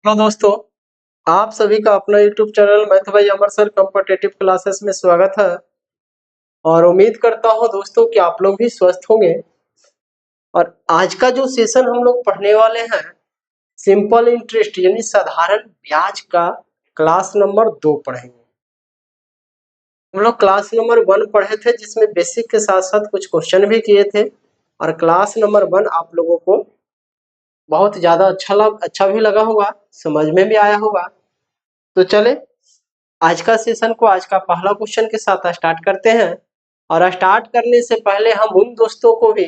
Hello दोस्तों, आप सभी का अपना यूट्यूब चैनल मैथ भाई अमर सर कॉम्पिटिटिव क्लासेस में स्वागत है। और उम्मीद करता हूं दोस्तों कि आप लोग भी स्वस्थ होंगे। और आज का जो सेशन हम लोग पढ़ने वाले हैं, सिंपल इंटरेस्ट यानी साधारण ब्याज का क्लास नंबर 2 पढ़ेंगे। हम लोग क्लास नंबर 1 पढ़े थे, जिसमें बेसिक के साथ साथ कुछ क्वेश्चन भी किए थे। और क्लास नंबर 1 आप लोगों को बहुत ज्यादा अच्छा भी लगा होगा, समझ में भी आया होगा। तो चले आज का सेशन को आज का पहला क्वेश्चन के साथ स्टार्ट करते हैं। और स्टार्ट करने से पहले हम उन दोस्तों को भी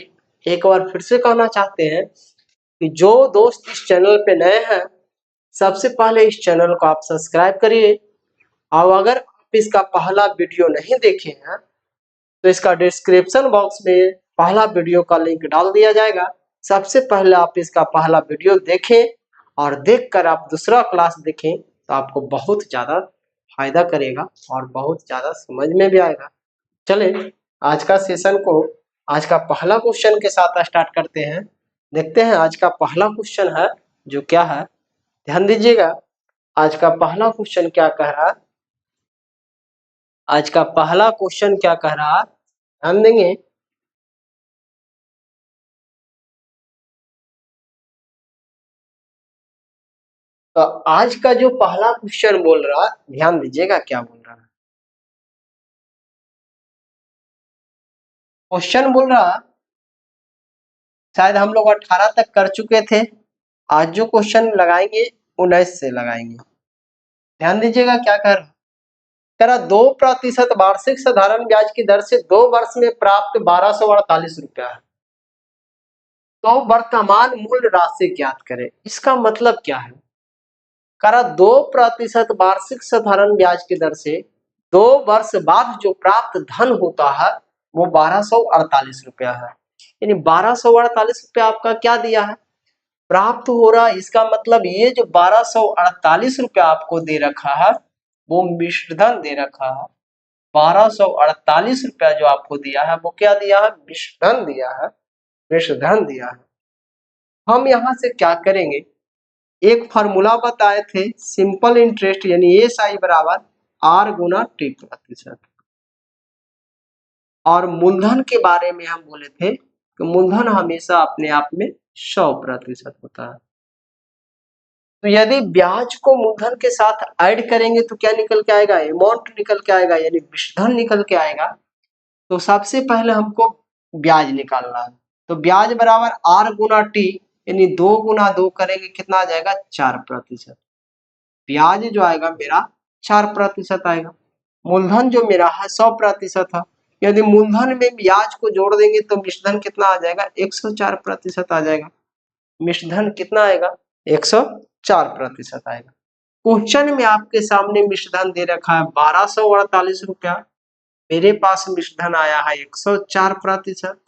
एक बार फिर से कहना चाहते हैं कि जो दोस्त इस चैनल पे नए हैं, सबसे पहले इस चैनल को आप सब्सक्राइब करिए। और अगर आप इसका पहला वीडियो नहीं देखे हैं तो इसका डिस्क्रिप्शन बॉक्स में पहला वीडियो का लिंक डाल दिया जाएगा। सबसे पहले आप इसका पहला वीडियो देखें और देखकर आप दूसरा क्लास देखें तो आपको बहुत ज्यादा फायदा करेगा और बहुत ज्यादा समझ में भी आएगा। चले आज का सेशन को आज का पहला क्वेश्चन के साथ स्टार्ट करते हैं। देखते हैं आज का पहला क्वेश्चन है जो क्या है। ध्यान दीजिएगा, आज का पहला क्वेश्चन क्या कह रहा है। आज का पहला क्वेश्चन क्या कह रहा है, ध्यान देंगे। तो आज का जो पहला क्वेश्चन बोल रहा है, ध्यान दीजिएगा क्या बोल रहा है। क्वेश्चन बोल रहा है, शायद हम लोग 18 तक कर चुके थे। आज जो क्वेश्चन लगाएंगे 19 से लगाएंगे। ध्यान दीजिएगा क्या कर कह रहा, 2% वार्षिक साधारण ब्याज की दर से 2 वर्ष में प्राप्त 1248 रुपया है। तो वर्तमान मूल्य राशि ज्ञात करें। इसका मतलब क्या है, कह रहा 2% वार्षिक साधारण ब्याज की दर से 2 वर्ष बाद जो प्राप्त धन होता है वो 1248 रुपया है। यानी 1248 रुपया आपका क्या दिया है, प्राप्त हो रहा है। इसका मतलब ये जो 1248 रुपया आपको दे रखा है वो मिश्र धन दे रखा है। 1248 रुपया जो आपको दिया है वो क्या दिया है, मिश्र धन दिया है, मिश्र धन दिया है। हम यहाँ से क्या करेंगे, एक फार्मूला बताए थे, सिंपल इंटरेस्ट यानी एसआई बराबर आर गुना टी प्रतिशत। और मूलधन के बारे में हम बोले थे कि मूलधन हमेशा अपने आप में 100% होता है। तो यदि ब्याज को मूलधन के साथ ऐड करेंगे तो क्या निकल के आएगा, अमाउंट निकल के आएगा, यानी विषधन निकल के आएगा। तो सबसे पहले हमको ब्याज निकालना है। तो ब्याज बराबर आर गुना टी, यानी 2 गुना 2 करेंगे कितना आ जाएगा, 4%। ब्याज जो आएगा मेरा 4% आएगा। मूलधन जो मेरा है 100% है। यदि मूलधन में ब्याज को जोड़ देंगे तो मिश्रधन कितना आ जाएगा, 104% आ जाएगा। मिश्रधन कितना आएगा, 104% आएगा। क्वेश्चन में आपके सामने मिश्रधन दे रखा है 1248 रुपया, मेरे पास मिश्रधन आया है 104%।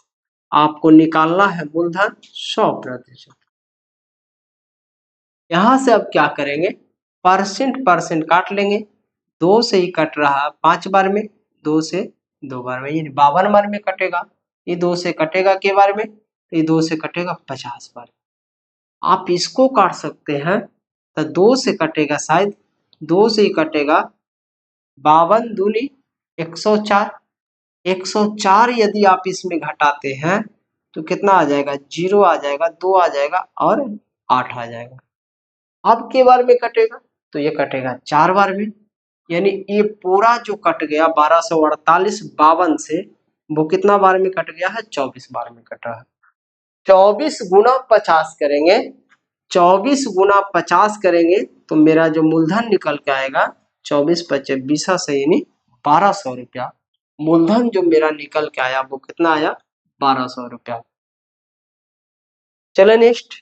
आपको निकालना है मूलधन 100%। यहां से अब क्या करेंगे, परसेंट परसेंट काट लेंगे। 2 से ही कट रहा है 5 बार में, 2 से 2 बार में, यानी 52 बार में कटेगा। ये 2 से कटेगा के बार में, तो ये 2 से कटेगा 50 बार। आप इसको काट सकते हैं तो 2 से कटेगा, शायद 2 से ही कटेगा। 52 दूनी 104, 104 यदि आप इसमें घटाते हैं तो कितना आ जाएगा, 0 आ जाएगा, 2 आ जाएगा और 8 आ जाएगा। अब के बार में कटेगा तो ये कटेगा 4 बार में, यानी ये पूरा जो कट गया 1248 52 से, वो कितना बार में कट गया है, 24 बार में कटा है। 24 गुना 50 करेंगे, 24 गुना 50 करेंगे तो मेरा जो मूलधन निकल के आएगा 24 पचे 20 से, यानी 1200 रुपया। मूलधन जो मेरा निकल के आया वो कितना आया, 1200 रुपया। चले नेक्स्ट,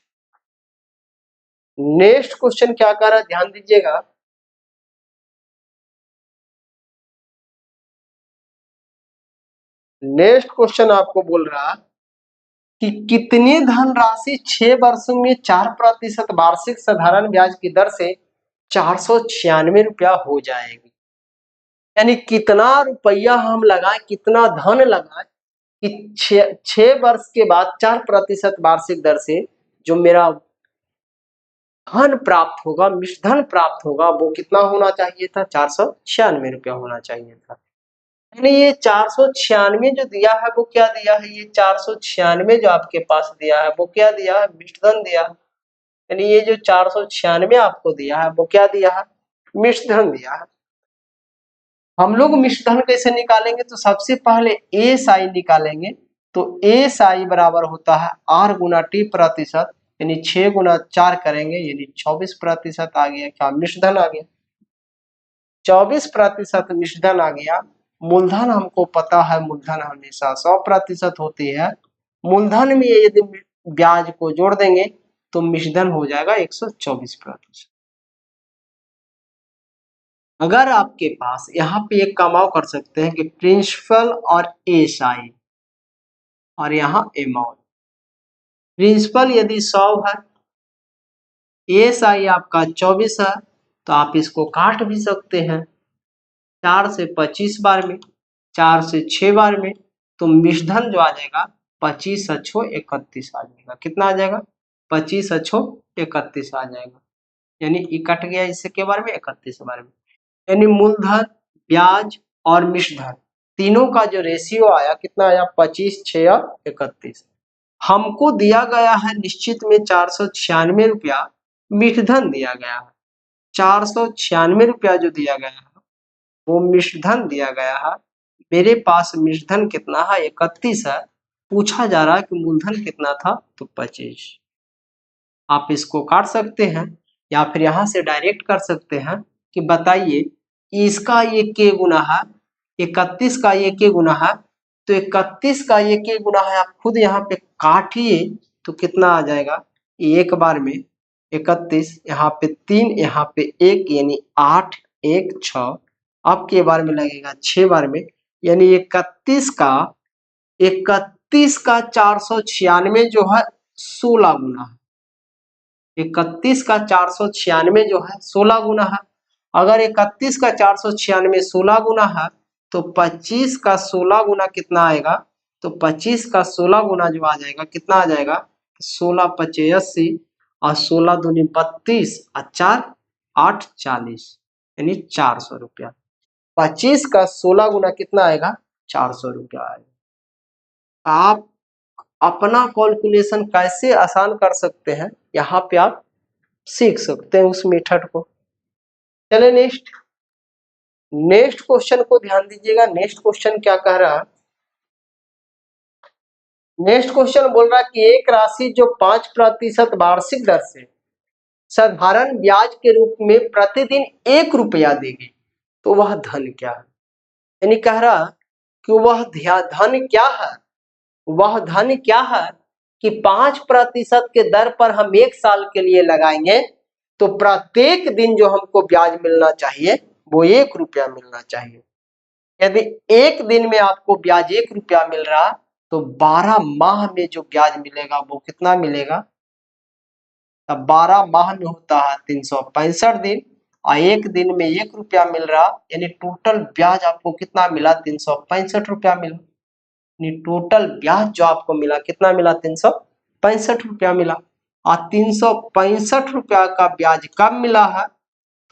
नेक्स्ट क्वेश्चन क्या कर रहा है, ध्यान दीजिएगा। नेक्स्ट क्वेश्चन आपको बोल रहा कि कितनी धनराशि 6 वर्षों में 4% वार्षिक साधारण ब्याज की दर से 496 रुपया हो जाएगी। यानी कितना रुपया हम लगाए, कितना धन लगाए कि 6 वर्ष के बाद 4% वार्षिक दर से जो मेरा धन प्राप्त होगा, मिश्रधन प्राप्त होगा, वो कितना होना चाहिए था? 496 रुपया होना चाहिए था। यानी ये 496 जो दिया है वो क्या दिया है? ये 496 जो आपके पास दिया है वो क्या दिया है? मिश्रधन दिया है। यानी ये जो 496 आपको दिया है वो क्या दिया है? मिश्रधन दिया है। हम लोग मिश्रधन कैसे निकालेंगे? तो सबसे पहले एस आई निकालेंगे। तो एस आई बराबर होता है आर गुना टी प्रतिशत, यानी 6 गुना 4 करेंगे यानी 24% आ गया। क्या? मिश्रधन आ गया। 24% मिश्रधन आ गया। मूलधन हमको पता है, मूलधन हमेशा 100% होती है। मूलधन में यदि ब्याज को जोड़ देंगे तो मिश्रधन हो जाएगा 124%। अगर आपके पास यहाँ पे एक कमाओ कर सकते हैं कि प्रिंसिपल और एसआई और यहाँ अमाउंट। प्रिंसिपल यदि 100 है, एसआई आपका 24 है, तो आप इसको काट भी सकते हैं 4 से 25 बार में, 4 से 6 बार में, तो मिश्रधन जो आ जाएगा 25 अच्छो 31 आ जाएगा। कितना आ जाएगा? 25 अच्छो 31 आ जाएगा। यानी ये कट गया इससे के बारे में 31 बार में। यानी मूलधन, ब्याज और मिश्रधन तीनों का जो रेशियो आया कितना आया? 25, 6 और 31। हमको दिया गया है निश्चित में 496 रुपया मिश्रधन दिया गया है। 496 रुपया जो दिया गया है वो मिश्रधन दिया गया है। मेरे पास मिश्रधन कितना है? 31 है। पूछा जा रहा है कि मूलधन कितना था? तो 25। आप इसको काट सकते हैं या फिर यहाँ से डायरेक्ट कर सकते हैं कि बताइए इसका ये के गुना है, 31 का ये के गुना है, तो 31 का ये के गुना है। आप खुद यहाँ पे काटिए तो कितना आ जाएगा? एक बार में 31, यहाँ पे 3, यहाँ पे 1, यानी 8, 1, 6। अब के बार में लगेगा 6 बार में, यानी 31 का 496 जो है 16 गुना है। 31 का 496 जो है 16 गुना है। अगर 31 का 496 16 गुना है तो 25 का 16 गुना कितना आएगा? तो 25 का 16 गुना जो आ जाएगा कितना आ जाएगा? 16 पचे 80 और 16 दूनी 32 और 4 8 40, यानी 400 रुपया। 25 का 16 गुना कितना आएगा? 400 रुपया आएगा। आप अपना कैलकुलेशन कैसे आसान कर सकते हैं यहाँ पे आप सीख सकते हैं उस मेथड को। चले नेक्स्ट क्वेश्चन को ध्यान दीजिएगा। नेक्स्ट क्वेश्चन क्या कह रहा है? नेक्स्ट क्वेश्चन बोल रहा है कि एक राशि जो 5% वार्षिक दर से साधारण ब्याज के रूप में प्रतिदिन 1 रुपया देगी, तो वह धन क्या है? यानी कह रहा कि वह धन क्या है? वह धन क्या है कि 5% के दर पर हम 1 साल के लिए लगाएंगे तो प्रत्येक दिन जो हमको ब्याज मिलना चाहिए वो 1 रुपया मिलना चाहिए। यदि एक दिन में आपको ब्याज 1 रुपया मिल रहा तो 12 माह में जो ब्याज मिलेगा वो कितना मिलेगा? तब 12 माह में होता है 365 दिन और एक दिन में 1 रुपया मिल रहा, यानी टोटल ब्याज आपको कितना मिला? 365 रुपया मिला। टोटल ब्याज जो आपको मिला कितना मिला? 365 रुपया मिला। और 365 रुपया का ब्याज कब मिला है?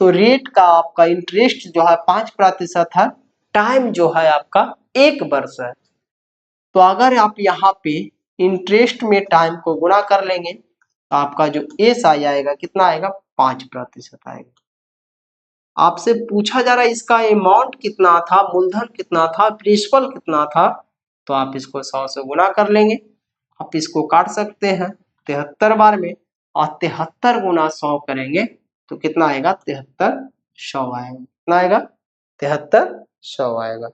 तो रेट का आपका इंटरेस्ट जो है 5% है, टाइम जो है आपका 1 वर्ष है। तो अगर आप यहाँ पे इंटरेस्ट में टाइम को गुणा कर लेंगे तो आपका जो एस आई आएगा कितना आएगा? 5% आएगा। आपसे पूछा जा रहा है इसका अमाउंट कितना था, मूलधन कितना था, प्रिंसिपल कितना था, तो आप इसको 100 से गुना कर लेंगे। आप इसको काट सकते हैं 73 बार में और 73 गुना 100 करेंगे तो कितना आएगा? 7300 आएगा। कितना आएगा? 7300 आएगा।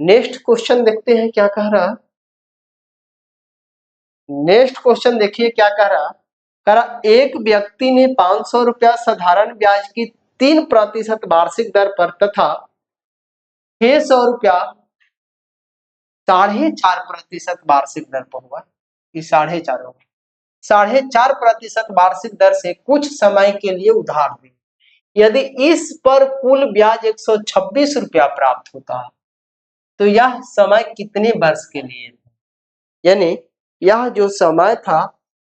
नेक्स्ट क्वेश्चन देखते हैं क्या कह रहा है। नेक्स्ट क्वेश्चन देखिए क्या कह रहा। कह रहा एक व्यक्ति ने 500 रुपया साधारण ब्याज की 3% वार्षिक दर पर तथा 600 रुपया 4.5% वार्षिक दर पर हुआ। 4.5% वार्षिक दर से कुछ समय के लिए उधार दी। यदि इस पर कुल ब्याज 126 रुपया प्राप्त होता है तो यह समय कितने वर्ष के लिए था? यानी यह जो समय था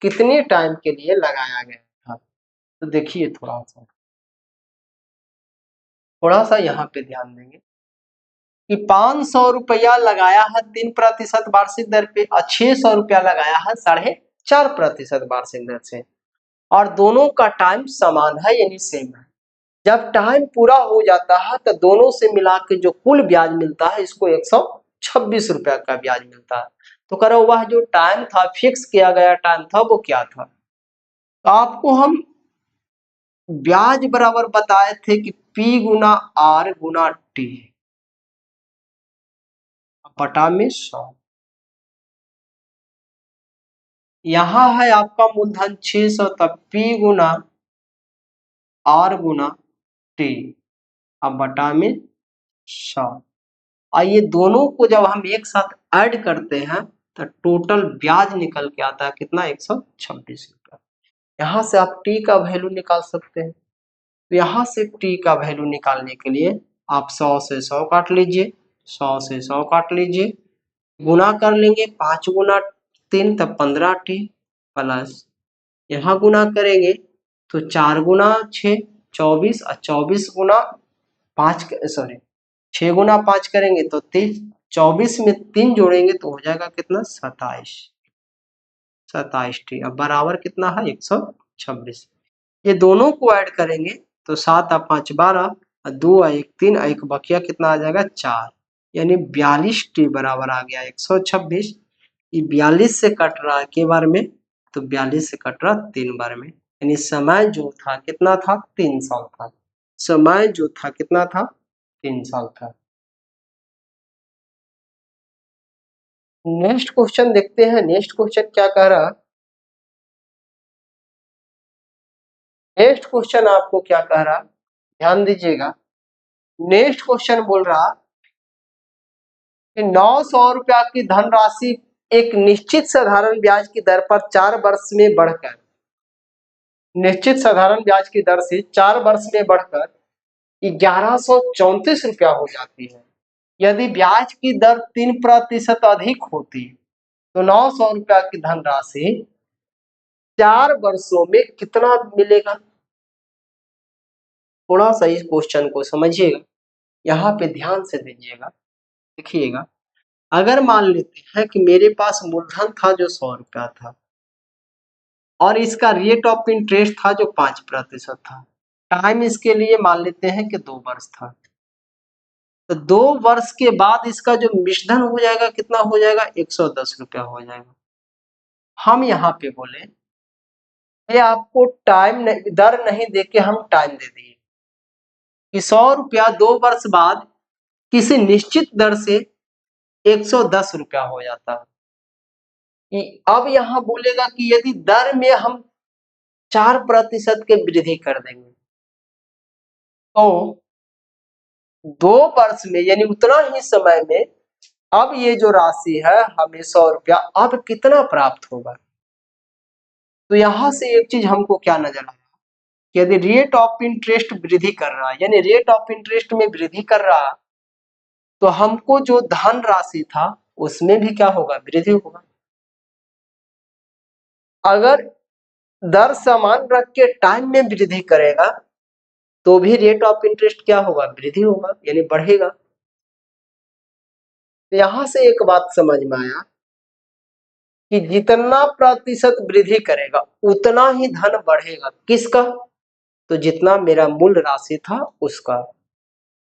कितने टाइम के लिए लगाया गया था? तो देखिए थोड़ा सा यहाँ पे ध्यान देंगे कि 500 रुपया लगाया है 3% वार्षिक दर पे और 600 रुपया लगाया है 4.5% वार्षिक दर से, और दोनों का टाइम समान है यानी सेम है। जब टाइम पूरा हो जाता है तो दोनों से मिला के जो कुल ब्याज मिलता है इसको 126 रुपया का ब्याज मिलता है। तो करो वह जो टाइम था, फिक्स किया गया टाइम था, वो क्या था? तो आपको हम ब्याज बराबर बताए थे कि P गुना R गुना T बटा में 100। यहाँ है आपका मूलधन 600, तब P गुना R गुना T अब बटा में 100। आइए दोनों को जब हम एक साथ ऐड करते हैं तो टोटल ब्याज निकल के आता है कितना? 126 रुपया। यहाँ से आप टी का वैल्यू निकाल सकते हैं। तो यहाँ से टी का वैल्यू निकालने के लिए आप 100 से 100 काट लीजिए, 100 से 100 काट लीजिए, गुना कर लेंगे 5 गुना 3 तब 15 टी, प्लस यहाँ गुना करेंगे तो 4 गुना 6 24 और 24 गुना 5 सॉरी 6 गुना 5 करेंगे तो 30, 24 में 3 जोड़ेंगे तो हो जाएगा कितना? 27 टी। अब बराबर कितना है? 126। ये दोनों को ऐड करेंगे तो 7 और 5 12 और 2 और 1 3 और 1 बकिया कितना आ जाएगा? 4, यानी 42 टी बराबर आ गया 126। ये 42 से कट रहा है के बार में? तो 42 से कट रहा 3 बार में, यानी समय जो था कितना था? 3 साल था। समय जो था कितना था? 3 साल था। नेक्स्ट क्वेश्चन देखते हैं। नेक्स्ट क्वेश्चन क्या कह रहा? नेक्स्ट क्वेश्चन आपको क्या कह रहा? ध्यान दीजिएगा। नेक्स्ट क्वेश्चन बोल रहा कि 900 रुपया की धनराशि एक निश्चित साधारण ब्याज की दर पर 4 वर्ष में बढ़कर, निश्चित साधारण ब्याज की दर से 4 वर्ष में बढ़कर 1134 रुपया हो जाती है। यदि ब्याज की दर 3% अधिक होती तो 900 रुपया की धनराशि 4 वर्षों में कितना मिलेगा? थोड़ा सा इस क्वेश्चन को समझिएगा, यहाँ पे ध्यान से दीजिएगा, देखिएगा। अगर मान लेते हैं कि मेरे पास मूलधन था जो 100 रुपया था और इसका रेट ऑफ इंटरेस्ट था जो 5% था। टाइम इसके लिए मान लेते हैं कि 2 वर्ष था। तो 2 वर्ष के बाद इसका जो मिश्रधन हो जाएगा कितना हो जाएगा? 110 रुपया हो जाएगा। हम यहाँ पे बोले ये आपको टाइम दर नहीं देके हम टाइम दे दिए कि 100 रुपया 2 वर्ष बाद किसी निश्चित दर से 110 रुपया हो जाता है। अब यहाँ बोलेगा कि यदि दर में हम 4% के वृद्धि कर देंगे तो 2 वर्ष में यानी उतना ही समय में अब ये जो राशि है हमें 100 रुपया अब कितना प्राप्त होगा? तो यहाँ से एक चीज हमको क्या नजर आया कि यदि रेट ऑफ इंटरेस्ट वृद्धि कर रहा है, यानी रेट ऑफ इंटरेस्ट में वृद्धि कर रहा, तो हमको जो धन राशि था उसमें भी क्या होगा? वृद्धि होगा। अगर दर समान रख के टाइम में वृद्धि करेगा तो भी रेट ऑफ इंटरेस्ट क्या होगा? वृद्धि होगा, यानी बढ़ेगा। तो यहां से एक बात समझ में आया कि जितना प्रतिशत वृद्धि करेगा उतना ही धन बढ़ेगा। किसका? तो जितना मेरा मूल राशि था उसका।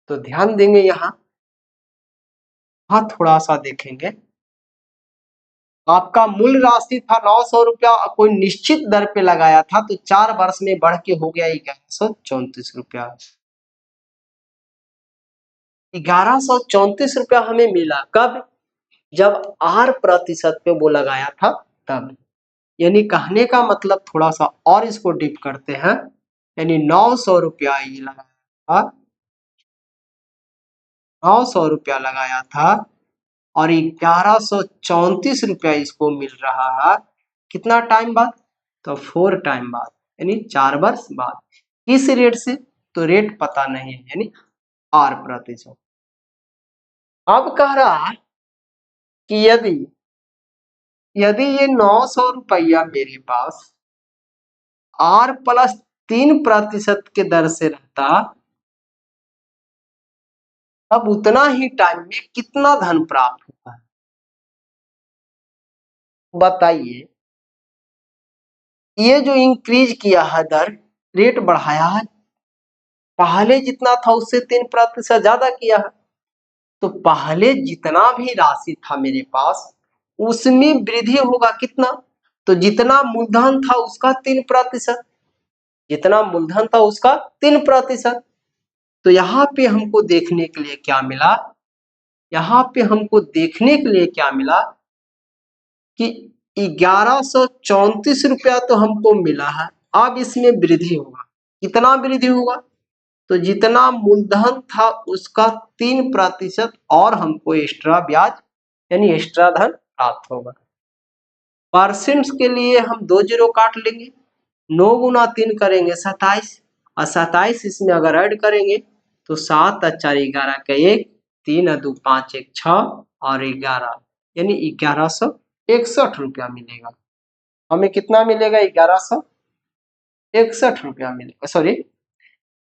तो ध्यान देंगे यहाँ, हाँ थोड़ा सा देखेंगे। आपका मूल राशि था 900 रुपया, कोई निश्चित दर पे लगाया था तो 4 वर्ष में बढ़ के हो गया 1134 रुपया। 1134 रुपया हमें मिला कब? जब 8% पे वो लगाया था तब। यानी कहने का मतलब थोड़ा सा और इसको डीप करते हैं, यानी 900 रुपया ये लगाया था, 900 रुपया लगाया था और 1134 रुपया इसको मिल रहा है कितना टाइम बाद? तो 4 टाइम बाद, यानी 4 वर्ष बाद। किस रेट से? तो रेट पता नहीं है, यानी 8%। अब कह रहा कि यदि यदि ये 900 रुपया मेरे पास R प्लस 3% के दर से रहता, अब उतना ही टाइम में कितना धन प्राप्त होता है? बताइए। ये जो इंक्रीज किया है दर, रेट बढ़ाया है, पहले जितना था उससे 3% ज्यादा किया है, तो पहले जितना भी राशि था मेरे पास उसमें वृद्धि होगा कितना? तो जितना मूलधन था उसका 3%, जितना मूलधन था उसका 3%। तो यहाँ पे हमको देखने के लिए क्या मिला? यहाँ पे हमको देखने के लिए क्या मिला कि 1134 रुपया तो हमको मिला है, अब इसमें वृद्धि होगा। कितना वृद्धि होगा? तो जितना मूलधन था उसका 3% और हमको एक्स्ट्रा ब्याज यानी एक्स्ट्रा धन प्राप्त होगा। परसेंट के लिए हम 2 जीरो काट लेंगे, 9 गुना 3 करेंगे 27, और 27 इसमें अगर ऐड करेंगे तो 7 और 4 11 का 1, 3 और 2 5 1 6 और 11 यानी 1161 रुपया मिलेगा। हमें कितना मिलेगा? 1161 रुपया मिलेगा। सॉरी,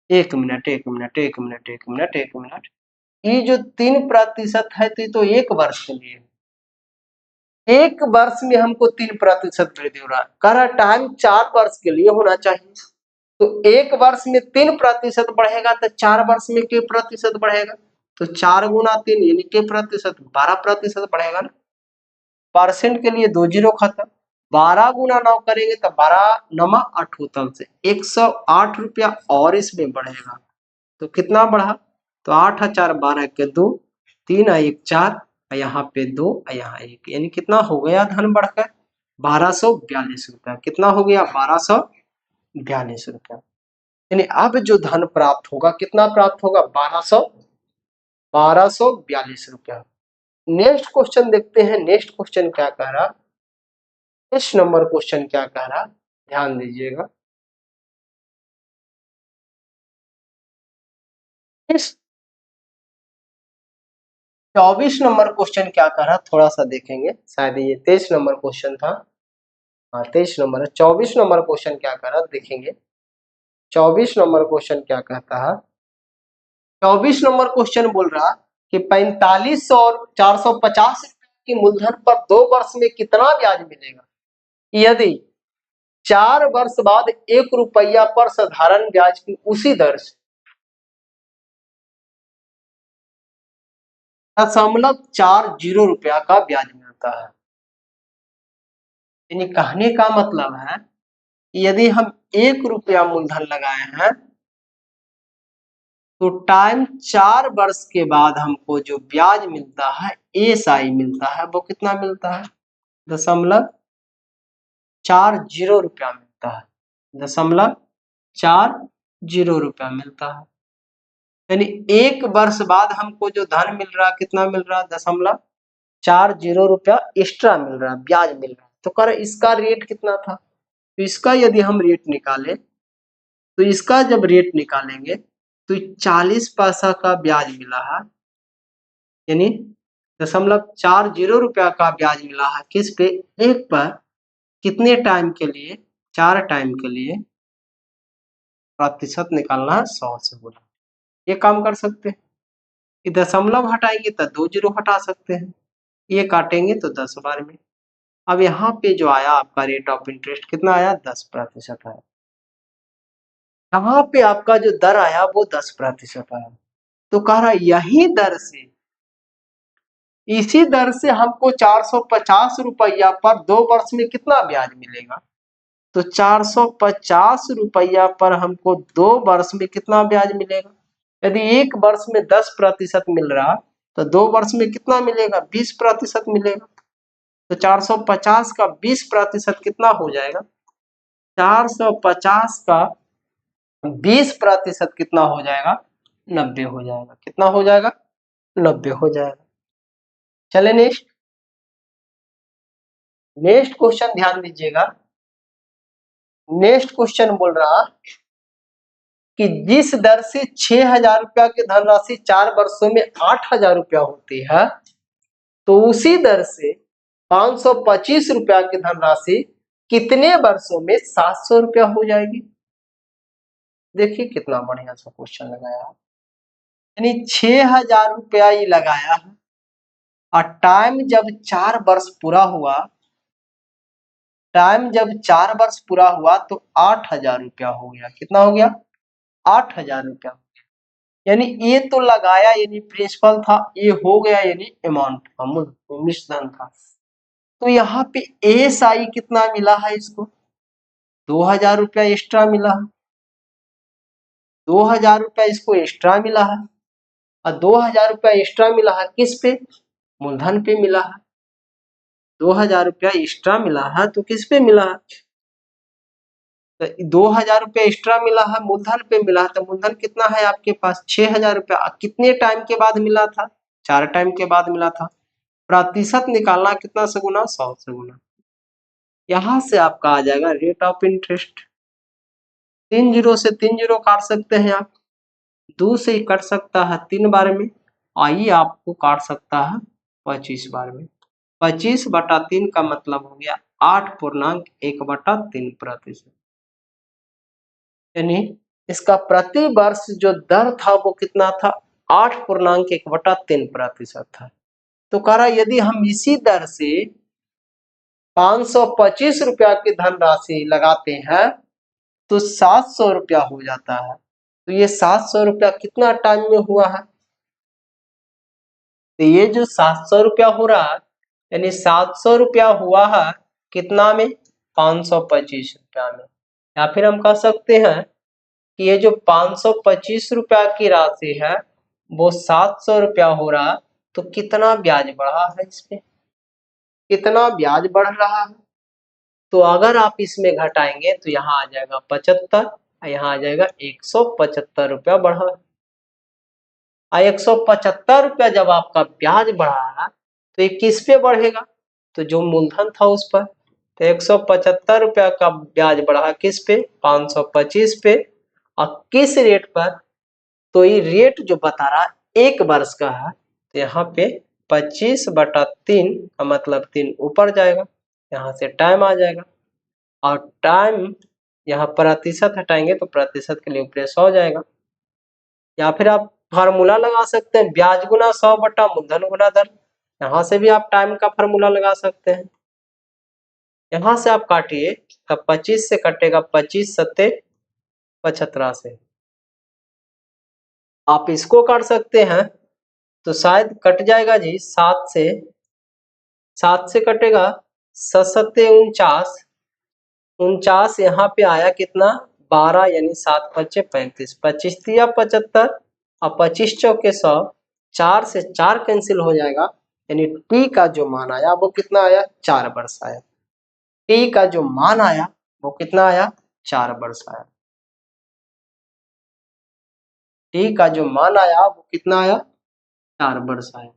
एक मिनट, ये जो 3% है तो ये तो एक वर्ष के लिए, एक वर्ष में हमको 3% वृद्धि हो रहा है। कह रहा टाइम 4 वर्ष के लिए होना चाहिए, तो एक वर्ष में 3% बढ़ेगा तो 4 वर्ष में के प्रतिशत बढ़ेगा? तो 4 गुना 3 यानी के प्रतिशत 12% बढ़ेगा ना। परसेंट के लिए 2 जीरो खत्म, 12 गुना 9 करेंगे तो 12 नमा 78 से 108 रुपया और इसमें बढ़ेगा। तो कितना बढ़ा? तो 8 और 4 12 के 2, 3 और 1 4, यहाँ पे 2 और यहाँ 1, यानी कितना हो गया धन बढ़कर? 1242 रुपया। कितना हो गया? 1242 रुपया। यानी अब जो धन प्राप्त होगा कितना प्राप्त होगा? 1242 रुपया। नेक्स्ट क्वेश्चन देखते हैं। नेक्स्ट क्वेश्चन क्या कह रहा? नेक्स्ट नंबर क्वेश्चन क्या कह रहा, ध्यान दीजिएगा। इस 24 नंबर क्वेश्चन क्या कह रहा, थोड़ा सा देखेंगे। शायद ये 23 नंबर क्वेश्चन था। हाँ 23 नंबर है। 24 नंबर क्वेश्चन क्या कह रहा देखेंगे। 24 नंबर क्वेश्चन क्या कहता है? 24 नंबर क्वेश्चन बोल रहा कि 4500 और 450 की मूलधन पर 2 वर्ष में कितना ब्याज मिलेगा यदि 4 वर्ष बाद 1 रुपया पर साधारण ब्याज की उसी दर से 0.40 रुपया का ब्याज मिलता है। यानी कहने का मतलब है यदि हम 1 रुपया मूलधन लगाए हैं तो टाइम 4 वर्ष के बाद हमको जो ब्याज मिलता है एसआई मिलता है, वो कितना मिलता है? 0.40 रुपया मिलता है। 0.40 रुपया मिलता है। यानी 1 वर्ष बाद हमको जो धन मिल रहा कितना मिल रहा? 0.40 रुपया एक्स्ट्रा मिल रहा, ब्याज मिल रहा। तो कर इसका रेट कितना था? तो इसका यदि हम रेट निकालें तो इसका जब रेट निकालेंगे तो 40 पैसा का ब्याज मिला है, यानी 0.40 रुपया का ब्याज मिला है। किस पे? 1 पर। कितने टाइम के लिए? 4 टाइम के लिए। प्रतिशत निकालना है 100 से गुना। ये काम कर सकते हैं। ये दशमलव हटाएंगे तो 2 जीरो हटा सकते हैं, ये काटेंगे तो 10 बार में। अब यहाँ पे जो आया आपका रेट ऑफ इंटरेस्ट कितना आया? 10% आया। यहाँ पे आपका जो दर आया वो 10% आया। तो कह रहा यही दर से, इसी दर से हमको 450 रुपया पर 2 वर्ष में कितना ब्याज मिलेगा? तो 450 रुपया पर हमको 2 वर्ष में कितना ब्याज मिलेगा? यदि 1 वर्ष में 10% मिल रहा तो 2 वर्ष में कितना मिलेगा? 20% मिलेगा। तो 450 का 20% कितना हो जाएगा? 450 का 20% कितना हो जाएगा? 90 हो जाएगा। कितना हो जाएगा? 90 हो जाएगा। चले नेक्स्ट। नेक्स्ट क्वेश्चन ध्यान दीजिएगा। नेक्स्ट क्वेश्चन बोल रहा कि जिस दर से 6000 रुपया की धनराशि 4 वर्षों में 8000 रुपया होती है तो उसी दर से 525 रुपया की धनराशि कितने वर्षों में 700 रुपया हो जाएगी? देखिए कितना बढ़िया सा क्वेश्चन लगाया, यानी 6,000 रुपया ये लगाया है और टाइम जब 4 वर्ष पूरा हुआ, टाइम जब 4 वर्ष पूरा हुआ तो 8,000 रुपया हो गया। कितना हो गया? 8,000 रुपया। यानी ये तो लगाया यानी प्रिंसिपल था, ये हो गया यानी अमाउंट था, मिश्रधन था। तो यहाँ पे एएसआई कितना मिला है इसको? 2,000 रुपया एक्स्ट्रा मिला है, 2,000 रुपया इसको एक्स्ट्रा मिला है। और 2,000 रुपया एक्स्ट्रा मिला है किस पे? मूलधन पे मिला है। 2,000 रुपया एक्स्ट्रा मिला है तो किस पे मिला है? तो 2,000 रुपया एक्स्ट्रा मिला है, मूलधन पे मिला है। तो मूलधन कितना है आपके पास? 6,000 रुपया। कितने टाइम के बाद मिला था? 4 टाइम के बाद मिला था। प्रतिशत निकालना कितना से गुना? 100 से गुना। यहां से आपका आ जाएगा रेट ऑफ इंटरेस्ट। 3 जीरो से 3 जीरो काट सकते हैं आप, 2 से ही कट सकता है 3 बार में, आई आपको काट सकता है 25 बार में। 25/3 का मतलब हो गया 8.1/3%। यानी इसका प्रति वर्ष जो दर था वो कितना था? 8.1/3% था। तो कह रहा यदि हम इसी दर से 525 रुपया की धनराशि लगाते हैं तो 700 रुपया हो जाता है। तो ये 700 रुपया कितना टाइम में हुआ है? तो ये जो 700 रुपया हो रहा है, यानी 700 रुपया हुआ है कितना में? 525 रुपया में। या फिर हम कह सकते हैं कि ये जो 525 रुपया की राशि है वो 700 रुपया हो रहा, तो कितना ब्याज बढ़ा है इस पे? कितना ब्याज बढ़ रहा है? तो अगर आप इसमें घटाएंगे तो यहाँ आ जाएगा 75, यहाँ आ जाएगा 175 रुपया बढ़ा। 175 रुपया जब आपका ब्याज बढ़ा है तो ये किस पे बढ़ेगा? तो जो मूलधन था उस पर। तो 175 रुपया का ब्याज बढ़ा किस पे? 525 पे। और किस रेट पर? तो ये रेट जो बता रहा 1 वर्ष का है, तो यहाँ पे 25/3 का मतलब 3 ऊपर जाएगा, यहाँ से टाइम आ जाएगा। और टाइम यहाँ प्रतिशत हटाएंगे तो प्रतिशत के लिए ऊपर 100 जाएगा। या फिर आप फार्मूला लगा सकते हैं, ब्याज गुना 100 बटा मूलधन गुना दर। यहाँ से भी आप टाइम का फार्मूला लगा सकते हैं। यहाँ से आप काटिए तब 25 से कटेगा 25 सत्ते 75 से। आप इसको काट सकते हैं तो शायद कट जाएगा जी 7 से, 7 से कटेगा 7 सत्ते 49, 49 यहाँ पे आया कितना? 12, यानी 7 पच्चे 35, 25 तिया 75 और 25 चौके 100, 4 से 4 कैंसिल हो जाएगा, यानी टी का जो मान आया वो कितना आया? 4 वर्ष आया। टी का जो मान आया वो कितना आया? 4 वर्ष आया। टी का जो मान आया वो कितना आया? 4 वर्ष आया।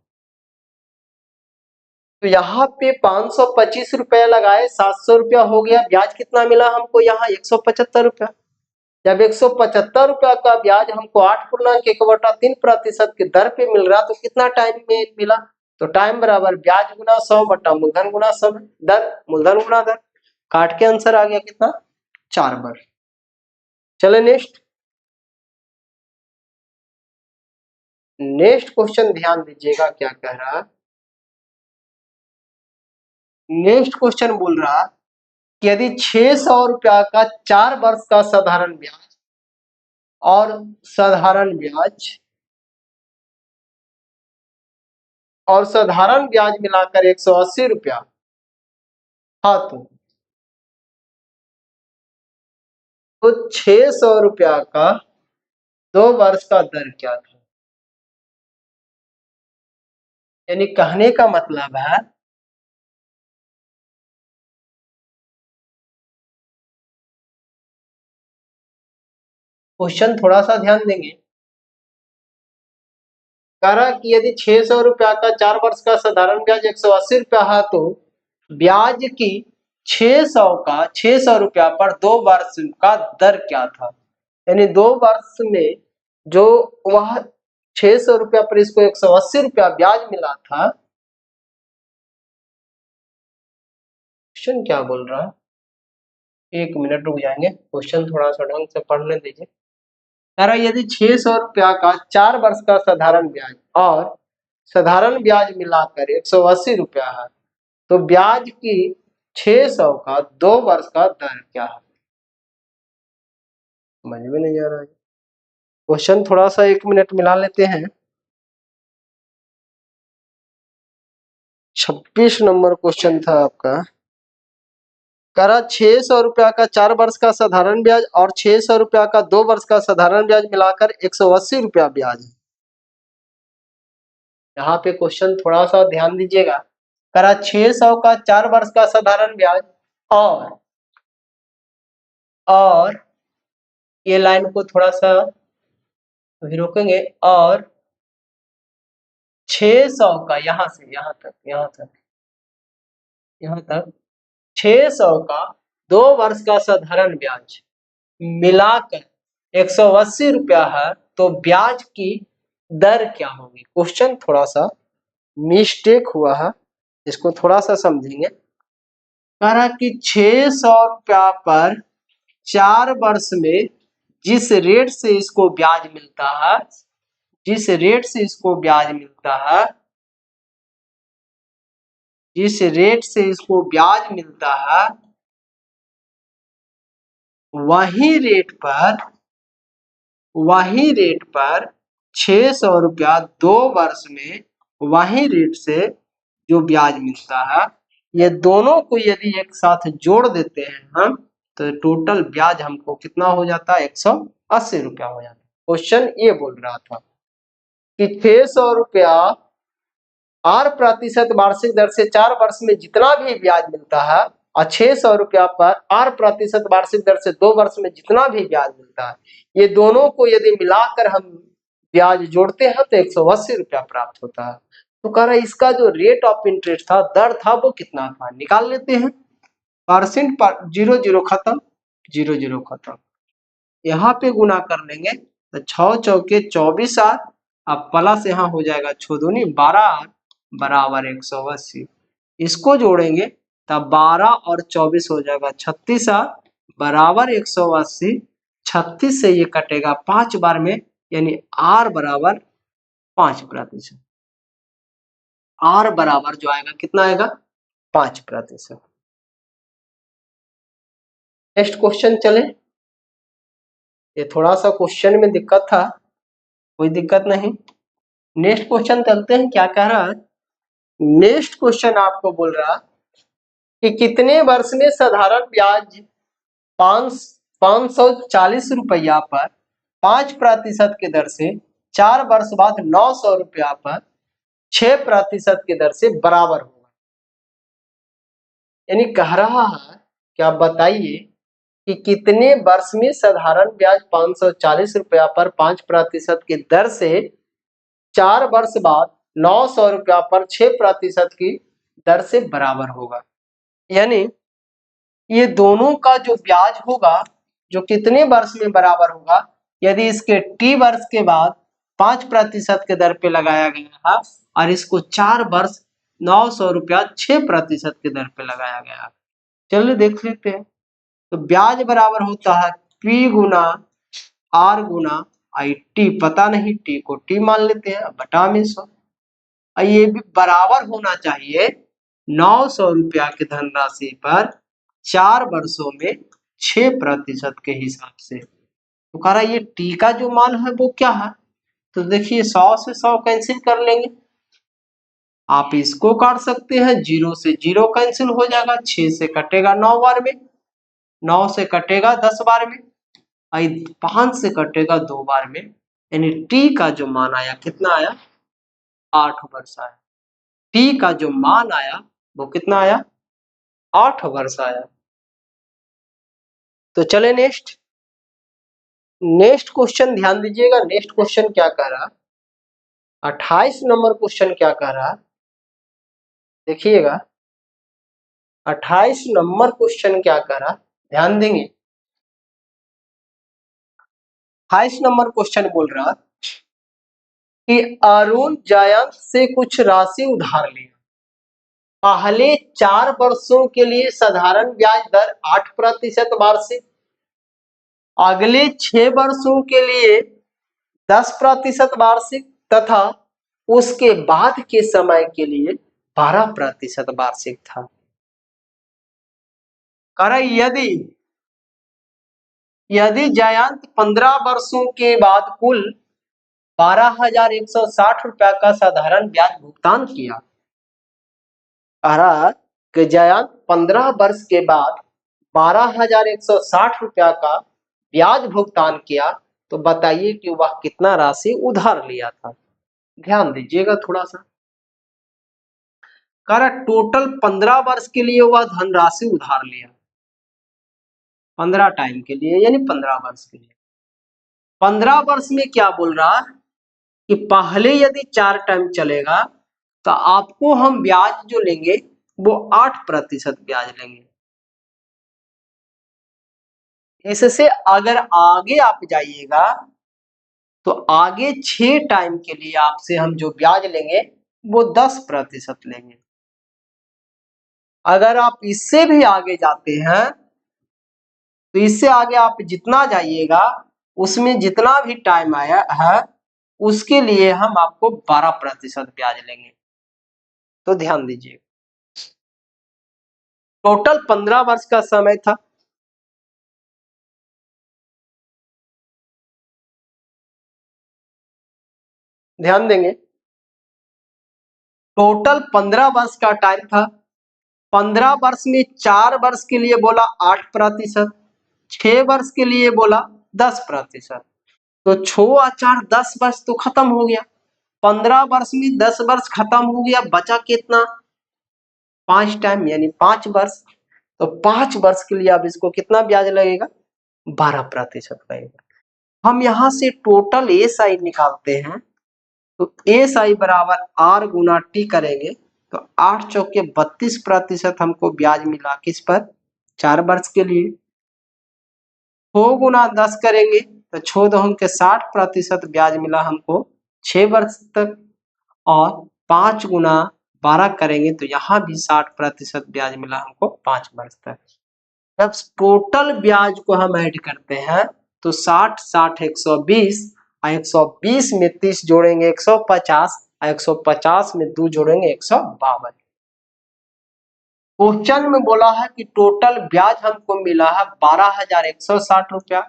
तो यहाँ पे 525 रुपया लगाए, 700 रुपया हो गया। ब्याज कितना मिला हमको? यहाँ 175 रुपया। जब 175 रुपया का ब्याज हमको 8.1/3% की दर पे मिल रहा तो कितना टाइम में मिला? तो टाइम बराबर ब्याज गुना 100 बटा मूलधन गुना सब दर, मूलधन गुना दर। काट के आंसर आ गया कितना? 4 वर्ष। चले नेक्स्ट। नेक्स्ट क्वेश्चन ध्यान दीजिएगा क्या कह रहा है। नेक्स्ट क्वेश्चन बोल रहा कि यदि 600 रुपया का 4 वर्ष का साधारण ब्याज और साधारण ब्याज मिलाकर 180 रुपया, हाँ तो 600 रुपया का 2 वर्ष का दर क्या था? यानी कहने का मतलब है क्वेश्चन थोड़ा सा ध्यान देंगे। कह रहा कि यदि 600 रुपया का 4 वर्ष का साधारण ब्याज 180 रुपया है तो ब्याज की 600 रुपया पर 2 वर्ष का दर क्या था? यानी 2 वर्ष में जो वह 600 रुपया पर इसको 180 रुपया ब्याज मिला था। क्वेश्चन क्या बोल रहा है? 1 मिनट रुक जाएंगे, क्वेश्चन थोड़ा सा ढंग से पढ़ने दीजिए। कह रहा यदि 600 रुपया का 4 वर्ष का साधारण ब्याज और साधारण ब्याज मिलाकर 180 रुपया है, तो ब्याज की 600 का 2 वर्ष का दर क्या है? समझ में नहीं आ रहा है क्वेश्चन, थोड़ा सा 1 मिनट मिला लेते हैं। 26 नंबर क्वेश्चन था आपका। करा 600 रुपया का 4 वर्ष का साधारण ब्याज और 600 रुपया का 2 वर्ष का साधारण ब्याज मिलाकर 180 रुपया ब्याज है। यहाँ पे क्वेश्चन थोड़ा सा ध्यान दीजिएगा। करा 600 का 4 वर्ष का साधारण ब्याज और ये लाइन को थोड़ा सा अभी रोकेंगे, और 600 का यहाँ से यहाँ तक 600 का 2 वर्ष का साधारण ब्याज मिलाकर 180 रुपया है, तो ब्याज की दर क्या होगी? क्वेश्चन थोड़ा सा मिस्टेक हुआ है, इसको थोड़ा सा समझेंगे। कह रहा कि 600 रुपया पर 4 वर्ष में जिस रेट से इसको ब्याज मिलता है, जिस रेट से इसको ब्याज मिलता है, जिस रेट से इसको ब्याज मिलता है, वही रेट पर 600 रुपया 2 वर्ष में वही रेट से जो ब्याज मिलता है, ये दोनों को यदि एक साथ जोड़ देते हैं हम, तो टोटल ब्याज हमको कितना हो जाता है? 180 रुपया हो जाता है। क्वेश्चन ये बोल रहा था कि 600 रुपया 8% वार्षिक दर से 4 वर्ष में जितना भी ब्याज मिलता है, और 600 रुपया पर 8% वार्षिक दर से 2 वर्ष में जितना भी ब्याज मिलता है, ये दोनों को यदि मिलाकर हम ब्याज जोड़ते हैं तो 180 रुपया प्राप्त होता है। तो कह रहा है इसका जो रेट ऑफ इंटरेस्ट था, दर था, वो कितना था? निकाल लेते हैं। परसेंट पर 0 0 खत्म, 0 0 खत्म, यहाँ पे गुना कर लेंगे तो 6 चौके 24 आर, अब प्लस यहाँ हो जाएगा 6 दूनी 12 आर बराबर 180। इसको जोड़ेंगे तब 12 और 24 हो जाएगा 36 आर बराबर 180। 36 से ये कटेगा 5 बार में, यानी आर बराबर 5%। आर बराबर जो आएगा कितना आएगा? 5%। नेक्स्ट क्वेश्चन चले। ये थोड़ा सा क्वेश्चन में दिक्कत था, कोई दिक्कत नहीं। नेक्स्ट क्वेश्चन चलते हैं। क्या कह रहा है? नेक्स्ट क्वेश्चन आपको बोल रहा कि कितने वर्ष में साधारण ब्याज 540 रुपया पर 5% के दर से 4 वर्ष बाद 900 रुपया पर 6% के दर से बराबर होगा। यानी कह रहा है कि आप बताइए कि कितने वर्ष में साधारण ब्याज 540 रुपया पर 5% के दर से 4 वर्ष बाद 900 रुपया पर 6% की दर से बराबर होगा। यानी ये दोनों का जो ब्याज होगा, जो कितने वर्ष में बराबर होगा, यदि इसके टी वर्ष के बाद 5% के दर पे लगाया गया है और इसको 4 वर्ष 900 रुपया 6% के दर पे लगाया गया है। चलिए देख लेते हैं। तो ब्याज बराबर होता है पी गुना आर गुना आई टी, पता नहीं टी को टी मान लेते हैं, बटा में 100। ये भी बराबर होना चाहिए 900 रुपया की धनराशि पर 4 वर्षों में 6% के हिसाब से। तो कह रहा ये टी का जो मान है वो क्या है? तो देखिए 100 से 100 कैंसिल कर लेंगे, आप इसको काट सकते हैं, 0 से 0 कैंसिल हो जाएगा, 6 से कटेगा 9 बार में, 9 से कटेगा 10 बार में, 5 से कटेगा 2 बार में, यानी टी का जो मान आया कितना आया? 8 वर्ष आया। टी का जो मान आया वो कितना आया? 8 वर्ष आया। तो चले नेक्स्ट क्वेश्चन ध्यान दीजिएगा। नेक्स्ट क्वेश्चन क्या कह रहा? 28 नंबर क्वेश्चन क्या कह रहा? देखिएगा 28 नंबर क्वेश्चन क्या कह रहा, ध्यान देंगे। 28 नंबर क्वेश्चन बोल रहा कि अरुण जयंत से कुछ राशि उधार लिया, पहले 4 वर्षों के लिए साधारण ब्याज दर 8% वार्षिक अगले 6 वर्षों के लिए 10% वार्षिक तथा उसके बाद के समय के लिए 12% वार्षिक था। यदि जयंत 15 वर्षों के बाद कुल 12,160 रुपया का साधारण ब्याज भुगतान किया, कि जयंत 15 वर्ष के बाद 12,160 रुपया का ब्याज भुगतान किया, तो बताइए कि वह कितना राशि उधार लिया था। ध्यान दीजिएगा थोड़ा सा। टोटल 15 वर्ष के लिए वह धनराशि उधार लिया, 15 टाइम के लिए, यानी 15 वर्ष के लिए। 15 वर्ष में क्या बोल रहा कि पहले यदि 4 टाइम चलेगा तो आपको हम ब्याज जो लेंगे वो 8% ब्याज लेंगे। इससे अगर आगे आप जाइएगा तो आगे 6 टाइम के लिए आपसे हम जो ब्याज लेंगे वो 10% लेंगे। अगर आप इससे भी आगे जाते हैं तो इससे आगे आप जितना जाइएगा उसमें जितना भी टाइम आया है उसके लिए हम आपको 12% ब्याज लेंगे। तो ध्यान दीजिए, टोटल 15 वर्ष का समय था। ध्यान देंगे, टोटल 15 वर्ष का टाइम था। 15 वर्ष में 4 वर्ष के लिए बोला 8%, 6 वर्ष के लिए बोला 10%। तो 6 और 4 10 वर्ष तो खत्म हो गया। 15 वर्ष में 10 वर्ष खत्म हो गया, बचा कितना? 5 टाइम, यानी 5 वर्ष। तो 5 वर्ष के लिए अब इसको कितना ब्याज लगेगा? 12% लगेगा। हम यहाँ से टोटल एसआई निकालते हैं, तो एसआई बराबर आर गुना टी करेंगे तो 8 चौके 32% हमको ब्याज मिला, किस पर? 4 वर्ष के लिए। 6 गुना 10 करेंगे तो 6 दो के 60% ब्याज मिला हमको 6 वर्ष तक, और 5 गुना 12 करेंगे तो यहाँ भी 60% ब्याज मिला हमको 5 वर्ष तक। जब टोटल ब्याज को हम ऐड करते हैं तो 60 60 120, 120 में 30 जोड़ेंगे 150, 150 में 2 जोड़ेंगे 152। क्वेश्चन में बोला है कि टोटल ब्याज हमको मिला है 12,160 रुपया।